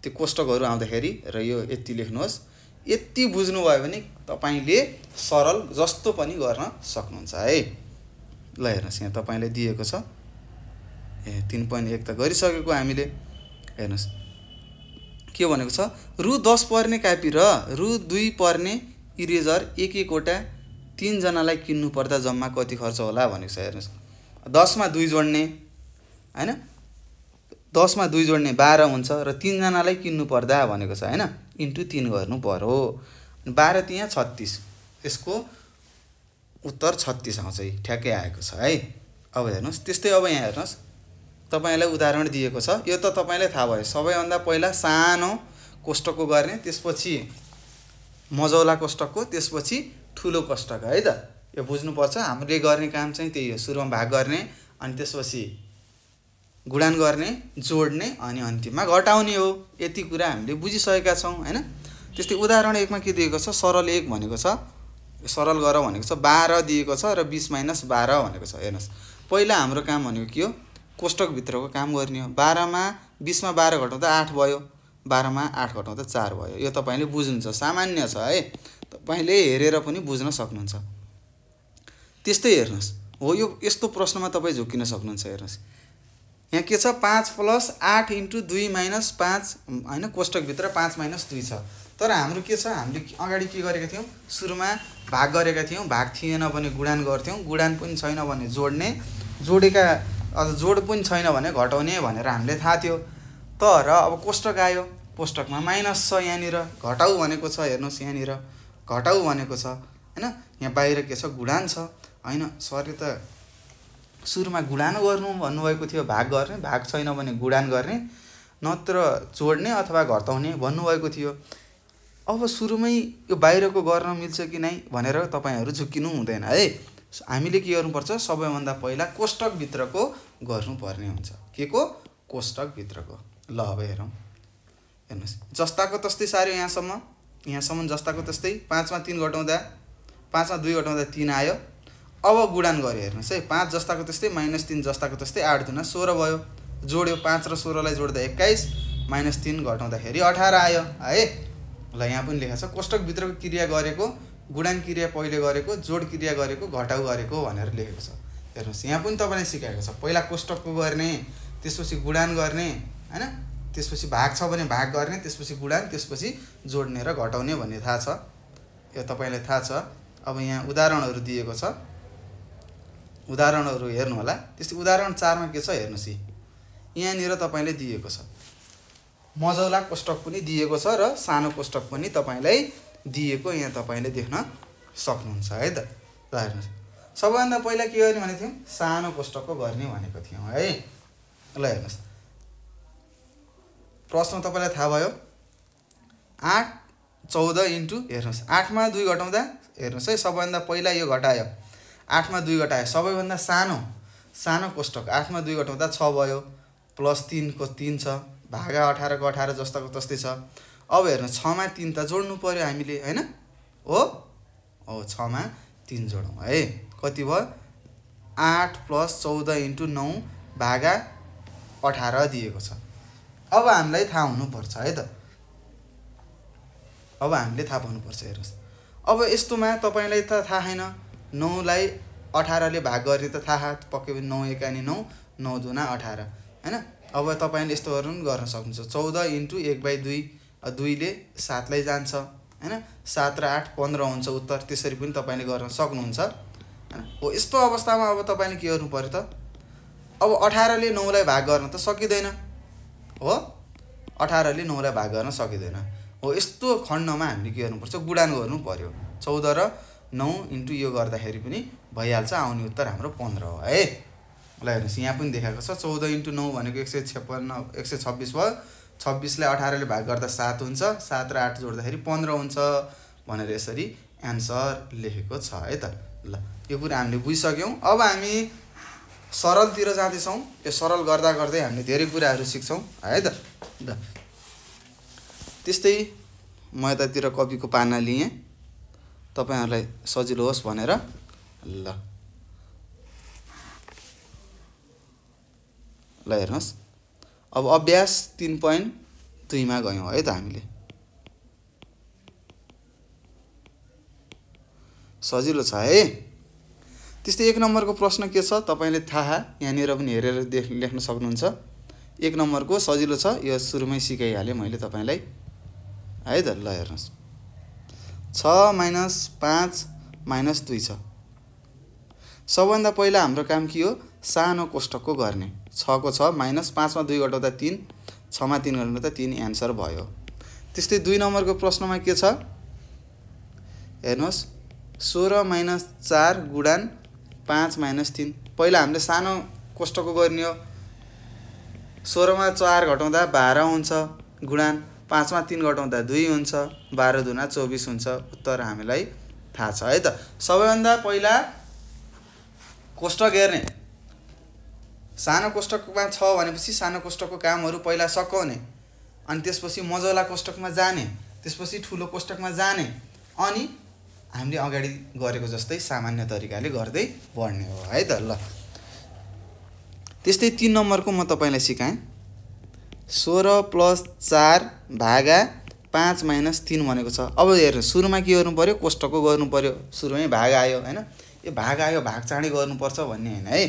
Speaker 1: त्यो कोष्टकहरू आउँदाखेरि र यो यति लेख्नुहोस्। यति बुझ्नुभयो भने तपाईले सरल जस्तो पनि गर्न सक्नुहुन्छ है। ल हेर्नुहोस् यहाँ तपाईलाई दिएको छ 3.1 त गरिसकेको हामीले। हेर्नुहोस् के भनेको छ, रु 10 पर्ने कापी र रु 2 पर्ने इरेजर एक वटा 3 जनालाई किन्नु पर्दा जम्मा कति खर्च होला भनेको छ। हेर्नुहोस् 10 मा 2 जोड्ने हैन, 10 मा 2 जोड्ने 12 हुन्छ र 3 जनालाई किन्नु पर्दा भनेको छ हैन, इन्टु 3 गर्नु पर्यो। 12 तिया 36, यसको उत्तर 36 आउँछ, ठ्याक्कै आएको छ है। अब हेर्नुहोस् त्यस्तै अब यहाँ हेर्नुहोस् तपाईलाई उदाहरण दिएको छ। यो त तपाईलाई थाहा भयो, सबैभन्दा पहिला सानो कोष्टकको गर्ने, त्यसपछि मजौला कोष्टकको, त्यसपछि ठुलो कोष्टक है त। यो बुझ्नुपर्छ। हामीले गर्ने काम चाहिँ त्यही हो, सुरुमा भाग गर्ने अनि त्यसपछि गुणान गर्ने, जोड्ने अनि अन्तिममा घटाउने हो। यति कुरा हामीले बुझिसकेका छौं हैन। त्यस्तै उदाहरण 1 मा के दिएको छ, सरल 1 भनेको छ, सरल गर भनेको छ, 12 दिएको छ र 20 - 12 भनेको छ। हेर्नुहोस् पहिला हाम्रो काम भनेको के हो, कोष्टक भित्रको काम गर्ने हो। 12 मा 20 मा 12 घटाउँदा 8 भयो, 12 मा 8 घटाउँदा 4 भयो। यो तपाईले बुझ्नुहुन्छ, सामान्य छ है, तपाईले हेरेर पनि बुझ्न सक्नुहुन्छ। त्यस्तै हेर्नुहोस् हो, यो यस्तो प्रश्नमा तपाई झुकिन सक्नुहुन्छ। हेर्नुहोस् यहाँ के छ, 5 + 8 * 2 - 5 हैन, कोष्टक भित्र 5 - 2 छ। तर हाम्रो के छ, हामीले अगाडि के गरेका थियौं, सुरुमा भाग गरेका थियौं, भाग थिएन भने गुणान गर्थ्यौं, गुणान पनि छैन भने जोड्ने, जोडेका अझ जोड पनि छैन भने घटाउने भनेर हामीले थाहा थियो। तर अब कोष्टक आयो, कोष्टकमा माइनस छ, यहाँनिर घटाउ भनेको छ। हेर्नुहोस् यहाँनिर घटाउ भनेको छ हैन, यहाँ बाहिर के छ, गुणान छ हैन। सरले त सुरुमा गुणान गर्नु भन्नुभएको थियो, भाग गर्ने, भाग छैन भने गुणान गर्ने, नत्र जोड्ने अथवा घटाउने भन्नुभएको थियो। अब सुरुमै यो बाहिरको गर्न मिल्छ कि नै भनेर तपाईहरु झुकिनु हुँदैन है। हामीले के गर्नुपर्छ, सबैभन्दा पहिला कोष्टक भित्रको गर्नुपर्ने हुन्छ। के को, कोष्टक भित्रको। ल अब हेरौं। हेर्नुस् जस्ताको तस्तै सार्यो, यहाँसम्म जस्ताको तस्तै। 5 मा 3 घटाउँदा 5 मा 2 घटाउँदा 3 आयो। अब गुणान गरे, हेर्नुस् है, 5 जस्ताको तस्तै -3 जस्ताको तस्तै, 8 × 2 = 16 भयो। जोड्यो, 5 र 16 लाई जोड्दा 21, -3 घटाउँदाखेरि 18 आयो है। ल यहाँ पनि लेखा छ, कोष्टक भित्रको क्रिया गरेको, गुणान क्रिया पहिले गरेको, जोड क्रिया गरेको, घटाउ गरेको भनेर लेखेको छ। हेर्नुस् यहाँ पनि तपाईले सिकाएको छ, पहिला कोष्टकको गर्ने, त्यसपछि गुणान गर्ने हैन, त्यसपछि भाग छ भने भाग गर्ने, त्यसपछि गुणान, त्यसपछि जोड्ने र घटाउने भन्ने थाहा छ। यो तपाईलाई थाहा छ। अब यहाँ उदाहरणहरु दिएको छ, उदाहरणहरु हेर्नु होला। त्यस्तै उदाहरण 4 मा के छ हेर्नुस्, यहाँनिर तपाईले दिएको छ, मजौला कोष्टक पनि दिएको छ र सानो कोष्टक पनि तपाईलाई दिएको यहाँ तपाईले देख्न सक्नुहुन्छ है त। ल हेर्नुस् सबैभन्दा पहिला के गर्ने भनेको थियौं, सानो कोष्टकको गर्ने भनेको थियौं है। ल हेर्नुस् प्रश्न तपाईलाई थाहा भयो, 8 14 इन्टु, हेर्नुस् 8 मा 2 घटाउँदा, हेर्नुस् है, सबैभन्दा पहिला यो घटायो, 8 मा 2 घटायो, सबैभन्दा सानो कोष्टक 8 मा 2 घटाउँदा 6 भयो, +3 को 3 छ, भागा 18 को 18 जस्ताको तस्तै छ। अब हेर्नुस् 6 मा 3 त जोड्नु पर्यो हामीले हैन, हो 6 मा 3 जोडौं है, कति भयो, 8 + 14 * 9 भागा 18 दिएको छ। अब हामीलाई थाहा हुनुपर्छ है त, अब हामीले थाहा पाउनुपर्छ। हेर्नुस् अब यस्तोमा तपाईलाई त थाहा छैन, 9 लाई 18 ले भाग गर्ने त थाहा पक्कै पनि, 9 एकानी 9, 9 दुना 18 हैन। अब तपाईले यस्तोहरु पनि गर्न सक्नुहुन्छ, 14 * 1/2, 2 ले 7 लाई जान्छ हैन, 7 र 8 15 हुन्छ उत्तर। त्यसरी पनि तपाईले गर्न सक्नुहुन्छ हैन। हो यस्तो अवस्थामा अब तपाईले के गर्नु पर्यो त, अब 18 ले 9 लाई भाग गर्न त सकिदैन हो, 18 ले 9 लाई भाग गर्न सकिदैन हो। यस्तो खण्डमा हामीले के गर्नुपर्छ, गुणान गर्नु पर्यो। 14 र 9 इन्टु यो गर्दाखेरि पनि भइहाल्छ, आउने उत्तर हाम्रो 15 हो है। ल हेर्नुस् यहाँ पनि देखाएको छ, 14 * 9 भनेको 156 126 भयो, 26 लाई 18 ले भाग गर्दा 7 हुन्छ, 7 र 8 जोड्दाखेरि 15 हुन्छ भनेर यसरी एन्सर लेखेको छ है त। ल यो कुरा हामीले बुझिसक्यौं। अब हामी सरलतिर जाँदै छौं। यो सरल गर्दा गर्दै हामीले धेरै कुराहरु सिक्छौं है त। ल त्यस्तै म यतातिर कपीको पाना लिए तपाईहरुलाई सजिलो होस् भनेर। ल हेर्नुस् अब अभ्यास 3.2 2 मा गयौँ है त हामीले। सजिलो छ है। त्यस्तै 1 नम्बरको प्रश्न के छ तपाईले थाहा यहाँनिर पनि हेरेर लेख्न सक्नुहुन्छ। 1 नम्बरको सजिलो छ, यो सुरुमै सिकाइहाले मैले तपाईलाई है त। ल हेर्नुस्, 6 - 5 - 2 छ। सबभन्दा पहिला हाम्रो काम के हो, सानो कोष्टकको गर्ने। 6 को 6 - 5 मा 2 घटाउँदा 3, 6 मा 3 घटाउँदा 3, एन्सर भयो। त्यस्तै 2 नम्बरको प्रश्नमा के छ हेर्नुस्, 16 - 4 गुणन 5 - 3। पहिला हामीले सानो कोष्टकको गर्ने हो। 16 मा 4 घटाउँदा 12 हुन्छ, गुणन 5 मा 3 घटाउँदा 2 हुन्छ, 12 दुना 24 हुन्छ। उत्तर हामीलाई थाहा छ है त। सबैभन्दा पहिला कोष्टक हेर्ने, सानो कोष्टकमा छ भनेपछि सानो कोष्टकको कामहरू पहिला सकाउने, अनि त्यसपछि मजला कोष्टकमा जाने, त्यसपछि ठुलो कोष्टकमा जाने, अनि हामीले अगाडि गरेको जस्तै सामान्य तरिकाले गर्दै बढ्ने हो है त। ल त्यस्तै 3 नम्बरको म तपाईलाई सिकाएँ। 16 + 4 भागा 5 - 3 भनेको छ। अब हेर्नु, सुरुमा के गर्नु पर्यो, कोष्टकको गर्नु पर्यो। सुरुमै भाग आयो हैन, यो भाग आयो, भाग चाँडै गर्नुपर्छ भन्ने हैन है।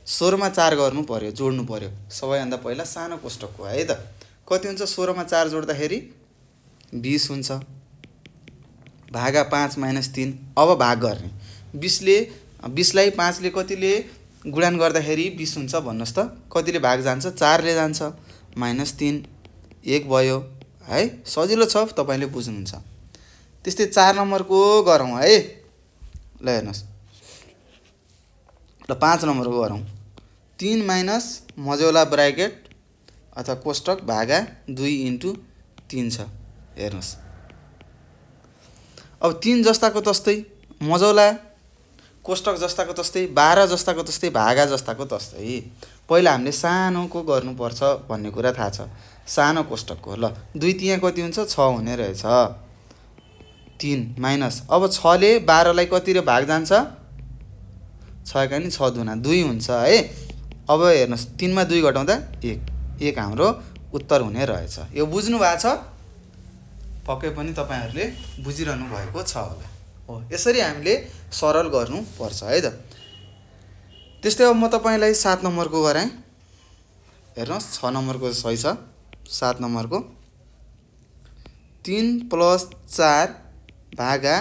Speaker 1: 16 मा 4 गर्नु पर्यो, जोड्नु पर्यो। सबैभन्दा पहिला सानो कोष्टकको है त। कति हुन्छ, 16 मा 4 जोड्दाखेरि 20 हुन्छ, भागा 5 - 3। अब भाग गर्ने, 20 लाई 5 ले कतिले गुणन गर्दाखेरि 20 हुन्छ भन्नुस् त। कतिले भाग जान्छ, 4 ले जान्छ, -3, 1 भयो है। सजिलो छ, तपाईले बुझ्नुहुन्छ। त्यस्तै 4 नम्बरको गरौँ है। ल हेर्नुस्, ल 5 नम्बरको गरौँ। 3 - मजौला ब्राकेट अथवा कोष्टक भागा 2 × 3 छ। हेर्नुस्, अब 3 जस्ताको तस्तै, मजौला कोष्टक जस्ताको तस्तै, 12 जस्ताको तस्तै, भागा जस्ताको तस्तै। पहिला हामीले सानोको गर्नुपर्छ भन्ने कुरा थाहा छ, सानो कोष्टकको। ल 2 तिया कति हुन्छ, 6 हुने रहेछ। 3 माइनस, अब 6 ले 12 लाई कति रे भाग जान्छ, 6 का नि 6 दुना 2 हुन्छ है। अब हेर्नुस्, 3 मा 2 घटाउँदा 1 हाम्रो उत्तर हुने रहेछ। यो बुझ्नु भएको छ, पक्कै पनि तपाईहरुले बुझिरहनु भएको छ होला। हो, यसरी हामीले सरल गर्नुपर्छ है त। त्यस्तै अब म तपाईलाई 7 नम्बरको गराएँ। हेर्नुस्, 6 नम्बरको सही छ। 7 नम्बरको 3 + 4 भागा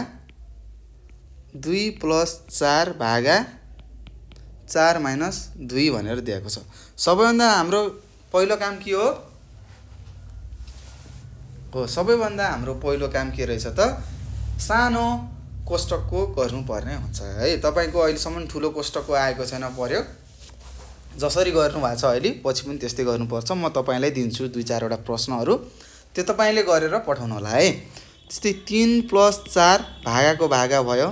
Speaker 1: 2 + 4 भागा 4 - 2 भनेर दिएको छ। सबैभन्दा हाम्रो पहिलो काम के हो, सबैभन्दा हाम्रो पहिलो काम के रहेछ त, सानो कोष्टकको गर्नुपर्ने हुन्छ है। तपाईको अहिलेसम्म ठुलो कोष्टकको आएको छैन पर्यो, जसरी गर्नु भएको छ अहिले पछि पनि त्यस्तै गर्नुपर्छ। म तपाईलाई दिन्छु 2-4 वटा प्रश्नहरू, त्यो तपाईले गरेर पठाउनु होला है। त्यस्तै 3 + 4 भागाको भागा भयो,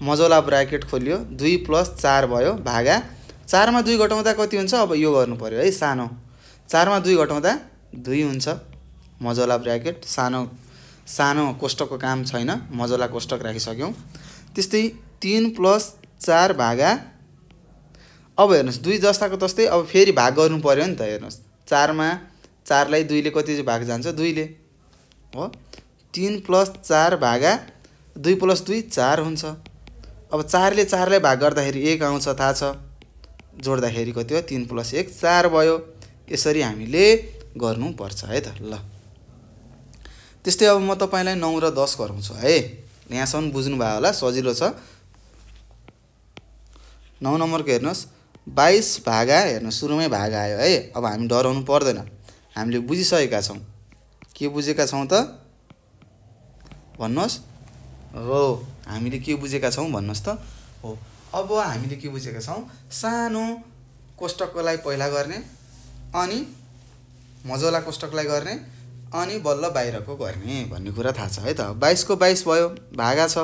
Speaker 1: मजौला ब्राकेट खोलियो, 2 + 4 भयो, भागा 4 मा 2 घटाउँदा कति हुन्छ, अब यो गर्नु पर्यो है। सानो 4 मा 2 घटाउँदा 2 हुन्छ, मजौला ब्राकेट। सानो कोष्टकको काम छैन, मजौला कोष्टक राखिसक्यौं। त्यस्तै 3 + 4 भागा, अब हेर्नुस् 2 जस्ताको तस्तै, अब फेरि भाग गर्नु पर्यो नि त। हेर्नुस्, 4 मा 4 लाई 2 ले कति भाग जान्छ, 2 ले हो। 3 + 4 भागा 2 + 2 4 हुन्छ। अब 4 ले 4 लाई भाग गर्दाखेरि 1 आउँछ, थाहा छ। जोड्दाखेरि कति हो, 3 + 1 4 भयो। यसरी हामीले गर्नुपर्छ है त। ल त्यस्तै अब म तपाईलाई 9 र 10 गराउँछु है। यहाँसम्म बुझ्नु भयो होला, सजिलो छ। 9 नम्बरको हेर्नुस्, 22 भागा, हेर्नु सुरुमै भाग आयो है। अब हामी डराउनु पर्दैन, हामीले बुझिसकेका छौं। के बुझेका छौं त भन्नुस्, हो हामीले के बुझेका छौं भन्नुस् त। हो, अब हामीले के बुझेका छौं, सानो कोष्टकलाई पहिला गर्ने, अनि मजौला कोष्टकलाई गर्ने, अनि बल्ल बाहिरको गर्ने भन्ने कुरा थाहा छ है त। 22 को 22 भयो, भागा छ।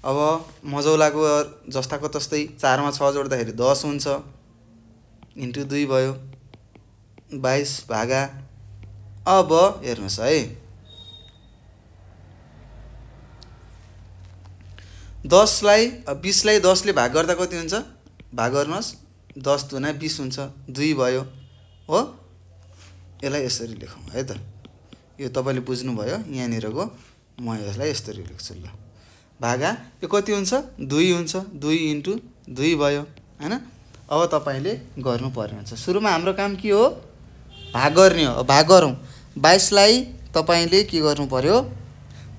Speaker 1: अब मजौलाको जस्ताको तस्तै 4 मा 6 जोड्दाखेरि 10 हुन्छ, × 2 भयो, 22 भागा। अब हेर्नुस् है, 20 लाई 10 ले भाग गर्दा कति हुन्छ, भाग गर्नुस्, 10 दुना 20 हुन्छ, 2 भयो हो। यसलाई यसरी लेखौँ है त। यो तपाईँले बुझ्नुभयो यहाँनिरको। म यसलाई यसरी लेख्छु ल। भागा यो कति हुन्छ 2 हुन्छ, 2 इन्टु 2 भयो हैन। अब तपाईँले गर्नुपर्ने हुन्छ। सुरुमा हाम्रो काम के हो भाग गर्ने हो। भाग गरौँ। 22 लाई तपाईँले के गर्नु पर्यो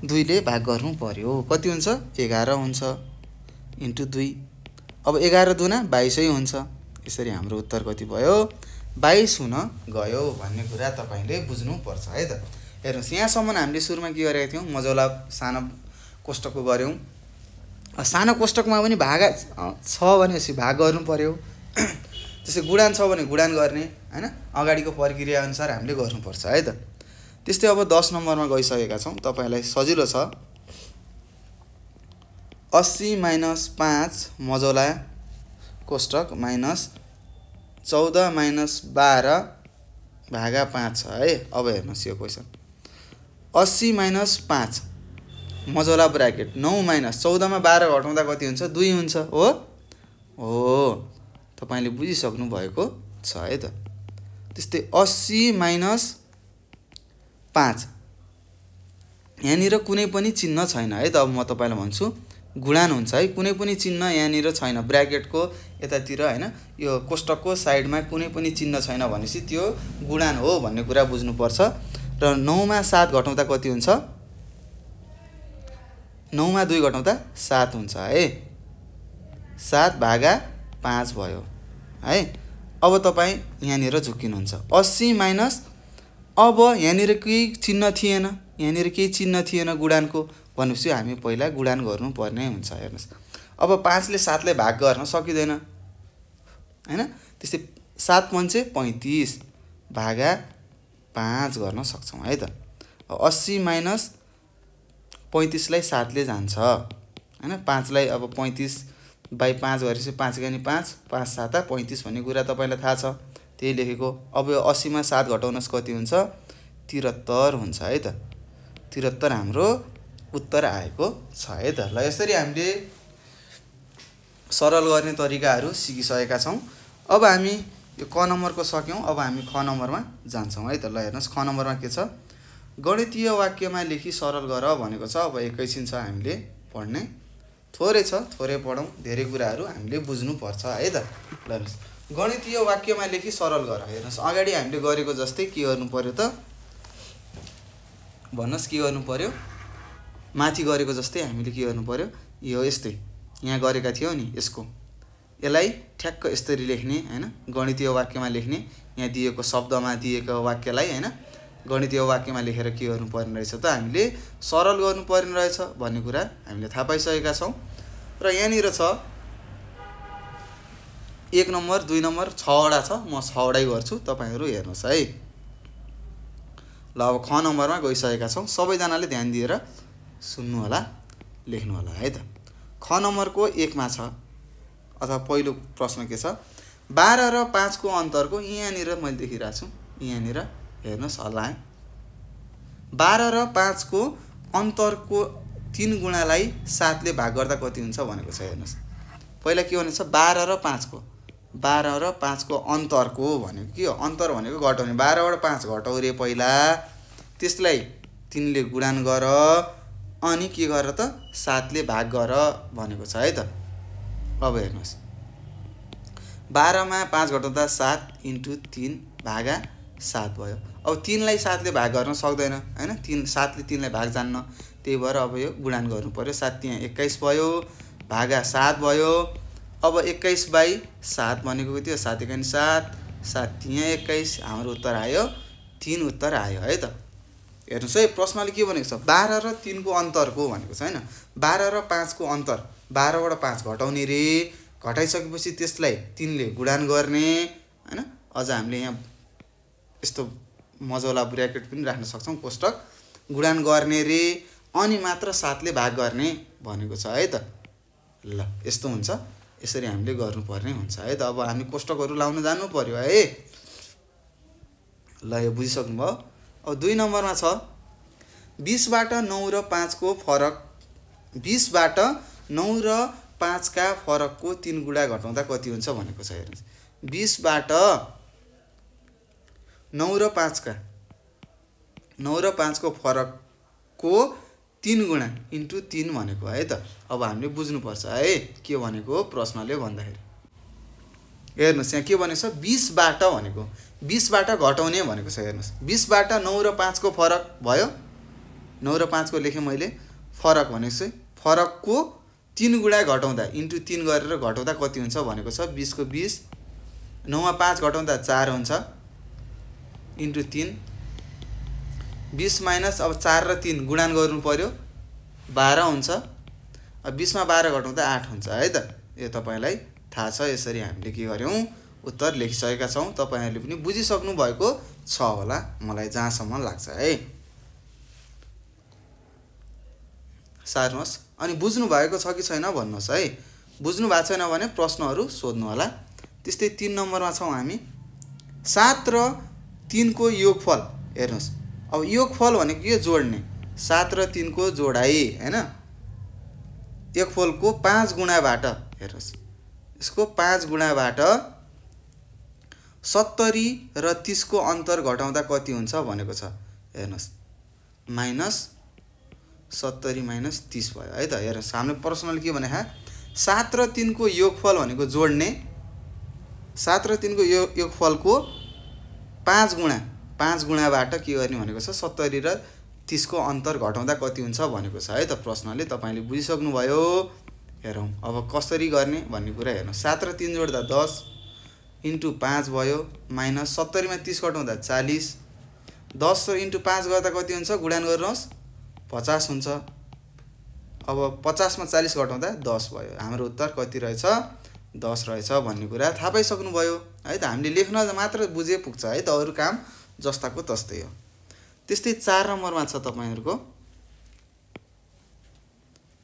Speaker 1: 2 ले भाग गर्नु पर्यो। कति हुन्छ 11 हुन्छ इन्टु 2। अब 11 दुना 22 हुन्छ। यसरी हाम्रो उत्तर कति भयो 22 हुन गयो भन्ने कुरा तपाईँले बुझ्नुपर्छ है त। हेर्नुहोस् यहाँसम्म हामीले सुरुमा के गरेका थियौँ मजौला सानो कोष्टकको गऱ्यौँ। सानो कोष्टकमा पनि भागा छ भनेपछि भाग गर्नु पर्यो। त्यसै गुणान छ भने गुणान गर्ने हैन। अगाडिको प्रक्रिया अनुसार हामीले गर्नुपर्छ है त। त्यस्तै अब 10 नम्बरमा गइसकेका छौँ। तपाईलाई सजिलो छ। 80 - 5 मजौला कोष्टक माइनस 14 - 12 भागा 5 छ है। अब हेर्नुहोस् यो क्वेसन 80 - 5 मजौला ब्राकेट 9 - 14 मा 12 घटाउँदा कति हुन्छ 2 हुन्छ हो। तपाईले बुझिसक्नु भएको छ है त। त्यस्तै 80 - 5 यहाँनिर कुनै पनि चिन्ह छैन है त। अब म तपाईलाई भन्छु गुणान हुन्छ है। कुनै पनि चिन्ह यहाँनिर छैन ब्राकेटको यतातिर हैन। यो कोष्टकको साइडमा कुनै पनि चिन्ह छैन भनेपछि त्यो गुणान हो भन्ने कुरा बुझ्नुपर्छ। र 9 मा 7 घटाउँदा कति हुन्छ 9 मा 2 घटाउँदा 7 हुन्छ है। 7 भागा 5 भयो है। अब तपाईँ यहाँनिर झुकिनुहुन्छ 80 माइनस। अब यहाँनिर केही चिन्ह थिएन, यहाँनिर केही चिन्ह थिएन गुणानको भनेपछि हामी पहिला गुणान गर्नुपर्ने हुन्छ। हेर्नुहोस् अब 5 ले 7 लाई भाग गर्न सकिँदैन हैन। त्यस्तै 7 पंचे 35 भागा 5 गर्न सक्छौँ है त। 80 माइनस 35 लाई 7 ले जान्छ हैन। 5 लाई अब 35/5 गरेपछि 5 × 5 5 × 7 = 35 भन्ने कुरा तपाईलाई थाहा छ। त्यही लेखेको। अब यो 80 मा 7 घटाउनुस् कति हुन्छ 73 हुन्छ है त। 73 हाम्रो उत्तर आएको छ है त। ल यसरी हामीले सरल गर्ने तरिकाहरू सिकिसकेका छौँ। अब हामी यो क नम्बरको सक्यौँ। अब हामी ख नम्बरमा जान्छौँ है त। ल हेर्नुहोस् ख नम्बरमा के छ गणितीय वाक्यमा लेखी सरल गर भनेको छ। अब एकैछिन छ हामीले पढ्ने। थोरै छ, थोरै पढौँ। धेरै कुराहरू हामीले बुझ्नुपर्छ है त। ल हेर्नुहोस् गणितीय वाक्यमा लेखी सरल गर। हेर्नुहोस् अगाडि हामीले गरेको जस्तै के गर्नु पर्यो त भन्नुहोस् के गर्नु पर्यो। माथि गरेको जस्तै हामीले के गर्नु पर्यो यो यस्तै यहाँ गरेका थियौँ नि यसलाई ठ्याक्क यसरी लेख्ने हैन। गणितीय वाक्यमा लेख्ने। यहाँ दिएको शब्दमा दिएको वाक्यलाई हैन गणितीय वाक्यमा लेखेर के गर्नुपर्ने रहेछ त हामीले सरल गर्नुपर्ने रहेछ भन्ने कुरा हामीले थाहा पाइसकेका छौँ। र यहाँनिर छ 1 नम्बर 2 नम्बर 6 वटा छ। म 6 वटै गर्छु तपाईहरु हेर्नुहोस् है। ल अब ख नम्बरमा गइसकेका छौँ। सबैजनाले ध्यान दिएर सुन्नु होला लेख्नु होला है त। ख नम्बरको 1 मा छ अथवा पहिलो प्रश्न के छ 12 र 5 को अन्तरको यहाँनिर मैले देखिरहेको छु। यहाँनिर हेर्नुहोस् हल्लाए 12 र 5 को अन्तरको 3 गुणालाई 7 ले भाग गर्दा कति हुन्छ भनेको छ। हेर्नुहोस् पहिला के भनेको छ 12 र 5 को 12 र 5 को अन्तरको भनेको के हो अन्तर भनेको घटाउने। 12 बाट 5 घटाउ रे पहिला त्यसलाई 3 ले गुणान गर अनि के गर त 7 ले भाग गर भनेको छ है त। अब हेर्नुहोस् 12 मा 5 घटाउँदा 7 × 3 भागा 7 भयो। अब 3 लाई 7 ले भाग गर्न सक्दैन हैन। 7 ले 3 लाई भाग जान्न। त्यही भएर अब यो गुणान गर्नु पर्यो। 7 × 21 भयो भागा 7 भयो। अब 21/7 भनेको कति हो 7 × 1 = 7 7 × 21 हाम्रो उत्तर आयो 3 उत्तर आयो है त। हेर्नुस् है प्रश्नले के भनेको छ 12 र 3 को अन्तरको भनेको छ हैन। 12 र 5 को अन्तर 12 बाट 5 घटाउने रे घटाइसकेपछि त्यसलाई 3 ले गुणान गर्ने हैन। अझ हामीले यहाँ यस्तो मजौला ब्र्याकेट पनि राख्न सक्छौं कोष्टक गुणान गर्ने रे अनि मात्र 7 ले भाग गर्ने भनेको छ है त। ल यस्तो हुन्छ। यसरी हामीले गर्नुपर्ने हुन्छ है त। अब हामी कोष्टकहरु लाउन जान्नु पर्यो है। ल यो बुझिसक्नु भयो। अब 2 नम्बरमा छ 20 बाट 9 र 5 को फरक 20 बाट 9 र 5 का फरकको 3 गुणा घटाउँदा कति हुन्छ भनेको छ। हेर्नुस् 20 बाट 9 र 5 का 9 र 5 को फरकको 3 गुणा इन्टु 3 भनेको है त। अब हामीले बुझ्नुपर्छ है के भनेको प्रश्नले भन्दाखेरि। हेर्नुहोस् यहाँ के भनेको छ 20 बाट भनेको 20 बाट घटाउने भनेको छ। हेर्नुहोस् 20 बाट 9 र 5 को फरक भयो। 9 र 5 को लेखेँ मैले फरक भनेको चाहिँ फरकको 3 गुणा घटाउँदा इन्टु 3 गरेर घटाउँदा कति हुन्छ भनेको छ 20 को 20। 9 मा 5 घटाउँदा 4 हुन्छ इन्टु 3। 20 माइनस अब 4 र 3 गुणन गर्नु पर्यो 12 हुन्छ। अब 20 मा 12 घटाउँदा 8 हुन्छ है त। यो तपाईलाई थाहा छ। यसरी हामीले के गर्यौं उत्तर लेखिसकेका छौं। तपाईहरुले पनि बुझिसक्नु भएको छ होला मलाई जहाँसम्म लाग्छ है। सार्नुहोस् अनि बुझ्नु भएको छ कि छैन भन्नुहोस् है। बुझ्नु भएको छैन भने प्रश्नहरु सोध्नु होला। त्यस्तै 3 नम्बरमा छौं हामी। 7 र 3 को योगफल। हेर्नुहोस् अब योगफल भनेको के जोड्ने 7 र 3 को जोडाइ हैन। योगफलको 5 गुणाबाट हेर्नुहोस् यसको 5 गुणाबाट 70 र 30 को अन्तर घटाउँदा कति हुन्छ भनेको छ। हेर्नुहोस् माइनस 70 माइनस 30 भयो है त। हेर्नुहोस् हामीले प्रश्नले के भने 7 र 3 को योगफल भनेको जोड्ने 7 र 3 को योगफलको 5 गुणाबाट के गर्ने भनेको छ 70 र 30 को अन्तर घटाउँदा कति हुन्छ भनेको छ है त। प्रश्नले तपाईले बुझिसक्नु भयो। हेरौं अब कसरी गर्ने भन्ने कुरा हेर्नुस्। 7 र 3 जोड्दा 10 इन्टु 5 भयो माइनस 70 मा 30 घटाउँदा 40। 10 र इन्टु 5 गर्दा कति हुन्छ गुणन गर्नुहोस् 50 हुन्छ। अब 50 मा 40 घटाउँदा 10 भयो। हाम्रो उत्तर कति रहेछ 10 रहेछ भन्ने कुरा थाहा पाइसक्नु भयो है त। हामीले लेख्न मात्र बुझे पुग्छ है त। अरु काम जस्ताको तस्तै हो। त्यस्तै 4 नम्बरमा छ तपाईहरुको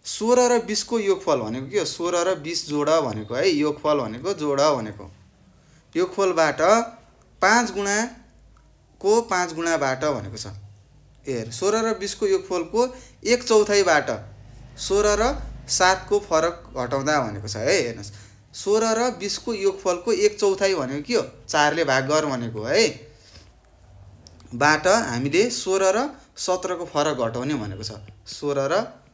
Speaker 1: 16 र 20 को योगफल भनेको के हो 16 र 20 जोड भनेको है। योगफल भनेको जोड भनेको योगफलबाट 5 गुणा को 5 गुणाबाट भनेको छ। हेर 16 र 20 को योगफलको 1/4 बाट 16 र 7 को फरक घटाउँदा भनेको छ है। हेर्नुस् 16 र 20 को योगफलको 1/4 भनेको के हो 4 ले भाग गर भनेको है। बाट हामीले 16 र 17 को फरक घटाउने भनेको छ। 16 र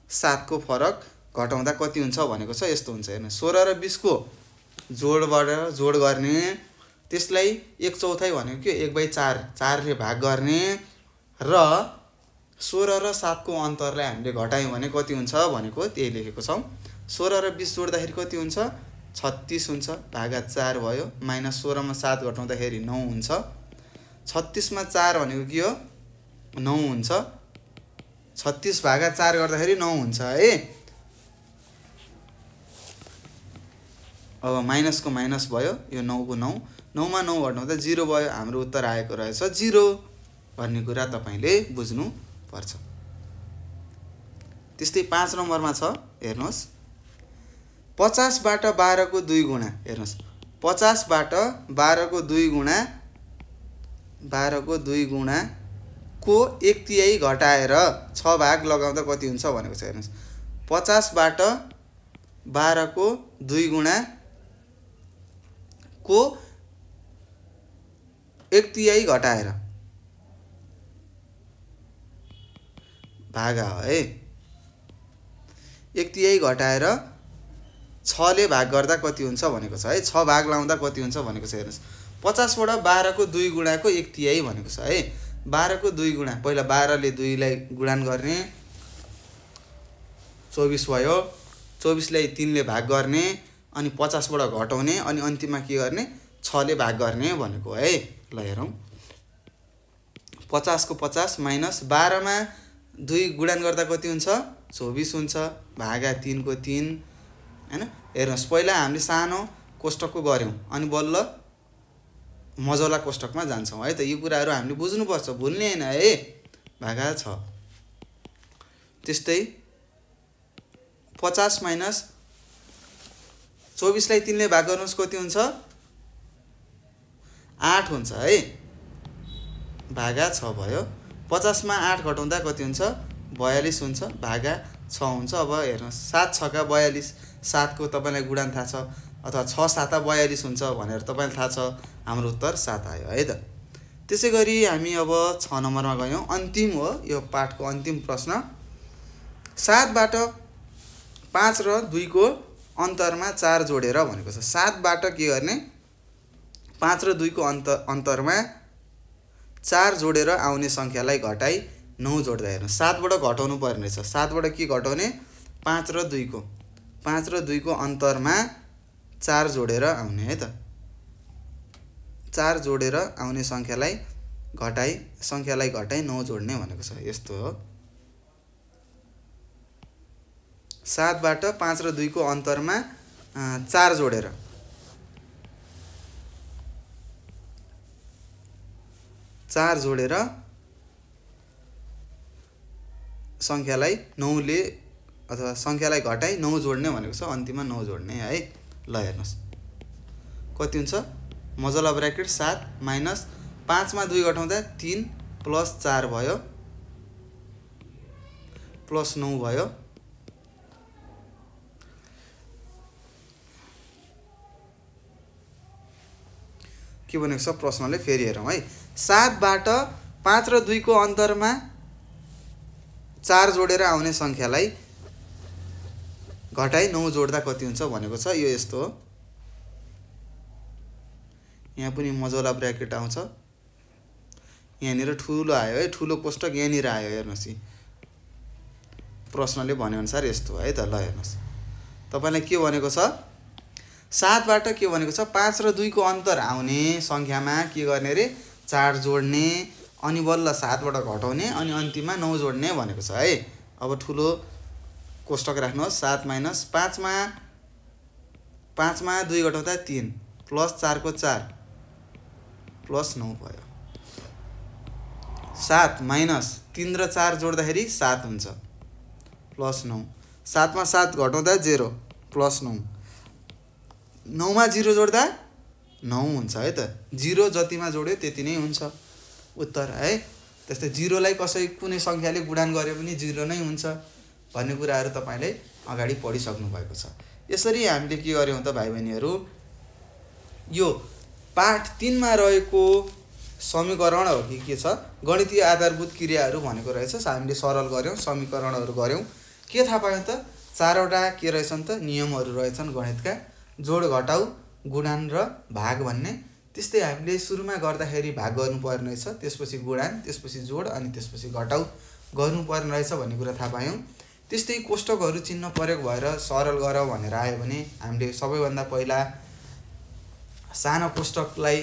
Speaker 1: 7 को फरक घटाउँदा कति हुन्छ भनेको छ। यस्तो हुन्छ हेर्नु 16 र 20 को जोडबाट जोड गर्ने त्यसलाई 1/4 भनेको के 1/4 4 ले भाग गर्ने र 16 र 7 को अन्तरलाई हामीले घटायौं भने कति हुन्छ भनेको त्यही लेखेको छौं। 16 र 20 जोड्दाखेरि कति हुन्छ 36 हुन्छ भागा 4 भयो माइनस 16 मा 7 घटाउँदाखेरि 9 हुन्छ। 36 मा 4 भनेको के हो 9 हुन्छ। 36 भागा 4 गर्दाखेरि 9 हुन्छ है। अब माइनस को माइनस भयो यो 9 को 9 9 मा 9 घटाउँदा 0 भयो। हाम्रो उत्तर आएको रहेछ 0 भन्ने कुरा तपाईले बुझ्नु पर्छ। त्यस्तै 5 नम्बरमा छ हेर्नुस् 50 बाट 12 को 2 गुणा। हेर्नुस् 50 बाट 12 को 2 गुणा 12 को 2 गुणा को 1/3 घटाएर 6 भाग लगाउँदा कति हुन्छ भनेको छ। हेर्नुस् 50 बाट 12 को 2 गुणा को 1/3 घटाएर भागा है 1/3 घटाएर 6 ले भाग गर्दा कति हुन्छ भनेको छ है। 6 भाग लाउँदा कति हुन्छ भनेको छ। हेर्नुस् 50 बाट 12 को 2 गुणाको 1/3 भनेको छ है। 12 को 2 गुणा पहिला 12 ले 2 लाई गुणन गर्ने 24 भयो। 24 लाई 3 ले भाग गर्ने अनि 50 बाट घटाउने अनि अन्तिममा के गर्ने 6 ले भाग गर्ने भनेको है। ल हेरौं 50 को 50 माइनस 12 मा 2 गुणन गर्दा कति हुन्छ 24 हुन्छ भागा 3 को 3 हैन। हेर्नुस् पहिला हामीले सानो कोष्टकको गर्यौं अनि बल्ल मझौला कोष्टकमा जान्छौं है त। यो कुराहरु हामीले बुझ्नु पर्छ भुल्ने हैन है। भागा 6 त्यस्तै 50 माइनस 24 लाई 3 ले भाग गर्नुस् कति हुन्छ 8 हुन्छ है भागा 6 भयो। 50 मा 8 घटाउँदा कति हुन्छ 42 हुन्छ भागा 6 हुन्छ। अब हेर्नुस् 7 6 का 42 7 को तपाईलाई गुणन थाहा छ अथवा 6 7 42 हुन्छ भनेर तपाईलाई थाहा छ। हाम्रो उत्तर 7 आयो है त। त्यसै गरी हामी अब 6 नम्बरमा गयौँ। अन्तिम हो यो पाठको अन्तिम प्रश्न। 7 बाट 5 र 2 को अन्तरमा 4 जोडेर भनेको छ। 7 बाट के गर्ने? 5 र 2 को अन्तरमा 4 जोडेर आउने संख्यालाई घटाई 9 जोड्दा हेर्नु 7 बाट घटाउनु पर्ने छ। 7 बाट के घटाउने? 5 र 2 को 5 र 2 को अन्तरमा 4 जोडेर आउने है त। 4 जोडेर आउने संख्यालाई घटाई 9 जोड्ने भनेको छ। यस्तो हो। 7 बाट 5 र 2 को अन्तरमा 4 जोडेर संख्यालाई 9 ले अथवा संख्यालाई घटाई 9 जोड्ने भनेको छ। अन्तिममा 9 जोड्ने है। ल हेर्नुस् कति हुन्छ? मजला ब्र्याकेट 7 माइनस 5 मा 2 घटाउँदा 3 प्लस 4 भयो प्लस 9 भयो। के भनेको छ प्रश्नले? फेरि हेरौँ है। 7 बाट 5 र 2 को अन्तरमा 4 जोडेर आउने संख्यालाई घटाई 9 जोड्दा कति हुन्छ भनेको छ। यो यस्तो हो। यहाँ पनि मजला ब्र्याकेट आउँछ। यहाँनिर ठुलो आयो है। ठुलो कोष्टक यहाँनिर आयो। हेर्नुहोस् प्रश्नले भनेअनुसार यस्तो है त। ल हेर्नुहोस् तपाईँलाई के भनेको छ? 7 बाट के भनेको छ? 5 र 2 को अन्तर आउने संख्यामा के गर्ने रे? 4 जोड्ने अनि बल्ल 7 बाट घटाउने अनि अन्तिममा 9 जोड्ने भनेको छ है। अब ठुलो कोष्टक राख्नुहोस्। 7 माइनस 5 मा 2 घटाउँदा 3 प्लस 4 को 4 प्लस 9 भयो। 7 माइनस 3 र 4 जोड्दाखेरि 7 हुन्छ प्लस 9। 7 मा 7 घटाउँदा 0 प्लस 9। 9 मा 0 जोड्दा 9 हुन्छ है त। 0 जतिमा जोड्यो त्यति नै हुन्छ उत्तर है। त्यस्तै 0 लाई कुनै संख्याले गुणान गरे पनि 0 नै हुन्छ भन्ने कुराहरू तपाईले अगाडि पढिसक्नु भएको छ। यसरी हामीले के गर्यौं त भाइ बहिनीहरू? यो पाठ 3 मा रहेको समीकरण हो कि के छ? गणितीय आधारभूत क्रियाहरू भनेको रहेछ। हामीले सरल गर्यौं, समीकरणहरू गर्यौं। के थाहा पायौं त? 4 वटा के रहेछन् त? नियमहरू रहेछन् गणितका। जोड, घटाउ, गुणान र भाग भन्ने। त्यस्तै हामीले सुरुमा गर्दाखेरि भाग गर्नुपर्ने रहेछ, त्यसपछि गुणान, त्यसपछि जोड अनि त्यसपछि घटाउ गर्नुपर्ने रहेछ भन्ने कुरा थाहा पायौं। त्यस्तै कोष्टकहरू चिन्ह प्रयोग भएर सरल गरौ भनेर आयो भने हामीले सबैभन्दा पहिला सानो कोष्टकलाई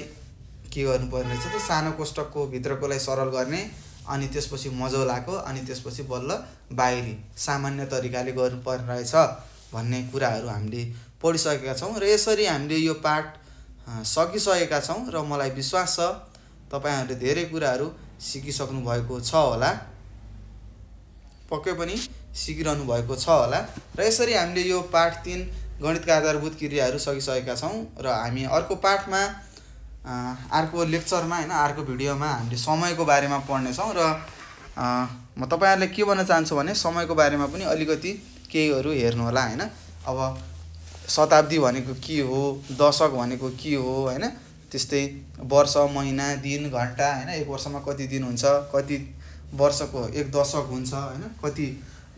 Speaker 1: के गर्नुपर्ने रहेछ त? सानो कोष्टकको भित्रकोलाई सरल गर्ने अनि त्यसपछि मजौलाको अनि त्यसपछि बल्ल बाहिरी सामान्य तरिकाले गर्नुपर्ने रहेछ भन्ने कुराहरू हामीले पढिसकेका छौं र यसरी हामीले यो पाठ सकिसकेका छौं र मलाई विश्वास छ तपाईहरुले धेरै कुराहरू सिकिसक्नु भएको छ होला। पक्कै पनि सिकिरहनु भएको छ होला र यसरी हामीले यो पाठ 3 गणितका आधारभूत क्रियाहरू सकिसकेका छौं र हामी अर्को पाठमा अर्को लेक्चरमा हैन अर्को भिडियोमा हामीले समयको बारेमा पढ्ने छौं र म तपाईहरुले के भन्न चाहन्छु भने समयको बारेमा पनि अलिकति केहीहरू हेर्नु होला हैन। अब शताब्दी भनेको के हो, दशक भनेको के हो हैन, त्यस्तै वर्ष, महिना, दिन, घण्टा हैन, एक वर्षमा कति दिन हुन्छ, कति वर्षको एक दशक हुन्छ हैन, कति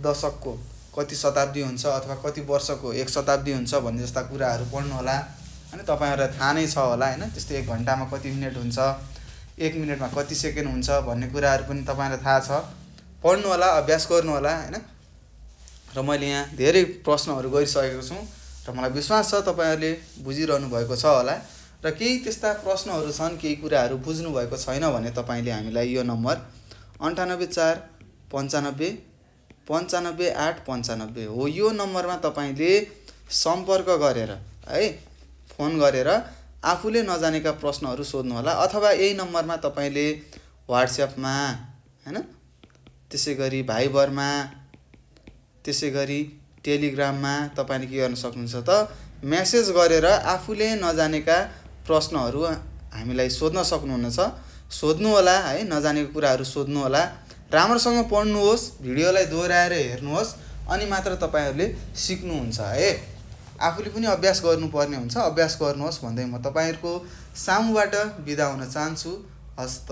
Speaker 1: दशकको कति शताब्दी हुन्छ अथवा कति वर्षको एक शताब्दी हुन्छ भन्ने जस्ता कुराहरू पढ्नु होला हैन। तपाईहरुलाई थाहा नै छ होला हैन। त्यस्तै एक घण्टामा कति मिनेट हुन्छ, एक मिनेटमा कति सेकेन्ड हुन्छ भन्ने कुराहरू पनि तपाईहरुलाई थाहा छ। पढ्नु होला, अभ्यास गर्नु होला हैन। र मैले यहाँ धेरै प्रश्नहरू गरिसकेको छु र मलाई विश्वास छ तपाईहरुले बुझिरहनु भएको छ होला र केही त्यस्ता प्रश्नहरू छन्, केही कुराहरू बुझ्नु भएको छैन भने तपाईले हामीलाई यो नम्बर 98 4 95 8 95 हो, यो नम्बरमा तपाईले सम्पर्क गरेर है फोन गरेर आफूले नजानेका प्रश्नहरू सोध्नु होला अथवा यही नम्बरमा तपाईले व्हाट्सएपमा हैन, त्यसैगरी भाइबरमा, त्यसैगरी टेलिग्राममा तपाईले के गर्न सक्नुहुन्छ त मेसेज गरेर आफूले नजानेका प्रश्नहरू हामीलाई सोध्न सक्नुहुनेछ। सोध्नु होला है, नजानेको कुराहरू सोध्नु होला। राम्रोसँग पढ्नुहोस्, भिडियोलाई दोहोर्याएर हेर्नुहोस् अनि मात्र तपाईहरुले सिक्नुहुन्छ है। आफूले पनि अभ्यास गर्नुपर्ने हुन्छ, अभ्यास गर्नुहोस् भन्दै म तपाईहरुको सामुबाट बिदा हुन चाहन्छु। हस् त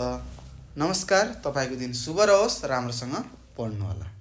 Speaker 1: नमस्कार। तपाईँको दिन शुभ रहोस्, राम्रोसँग पढ्नुहोला।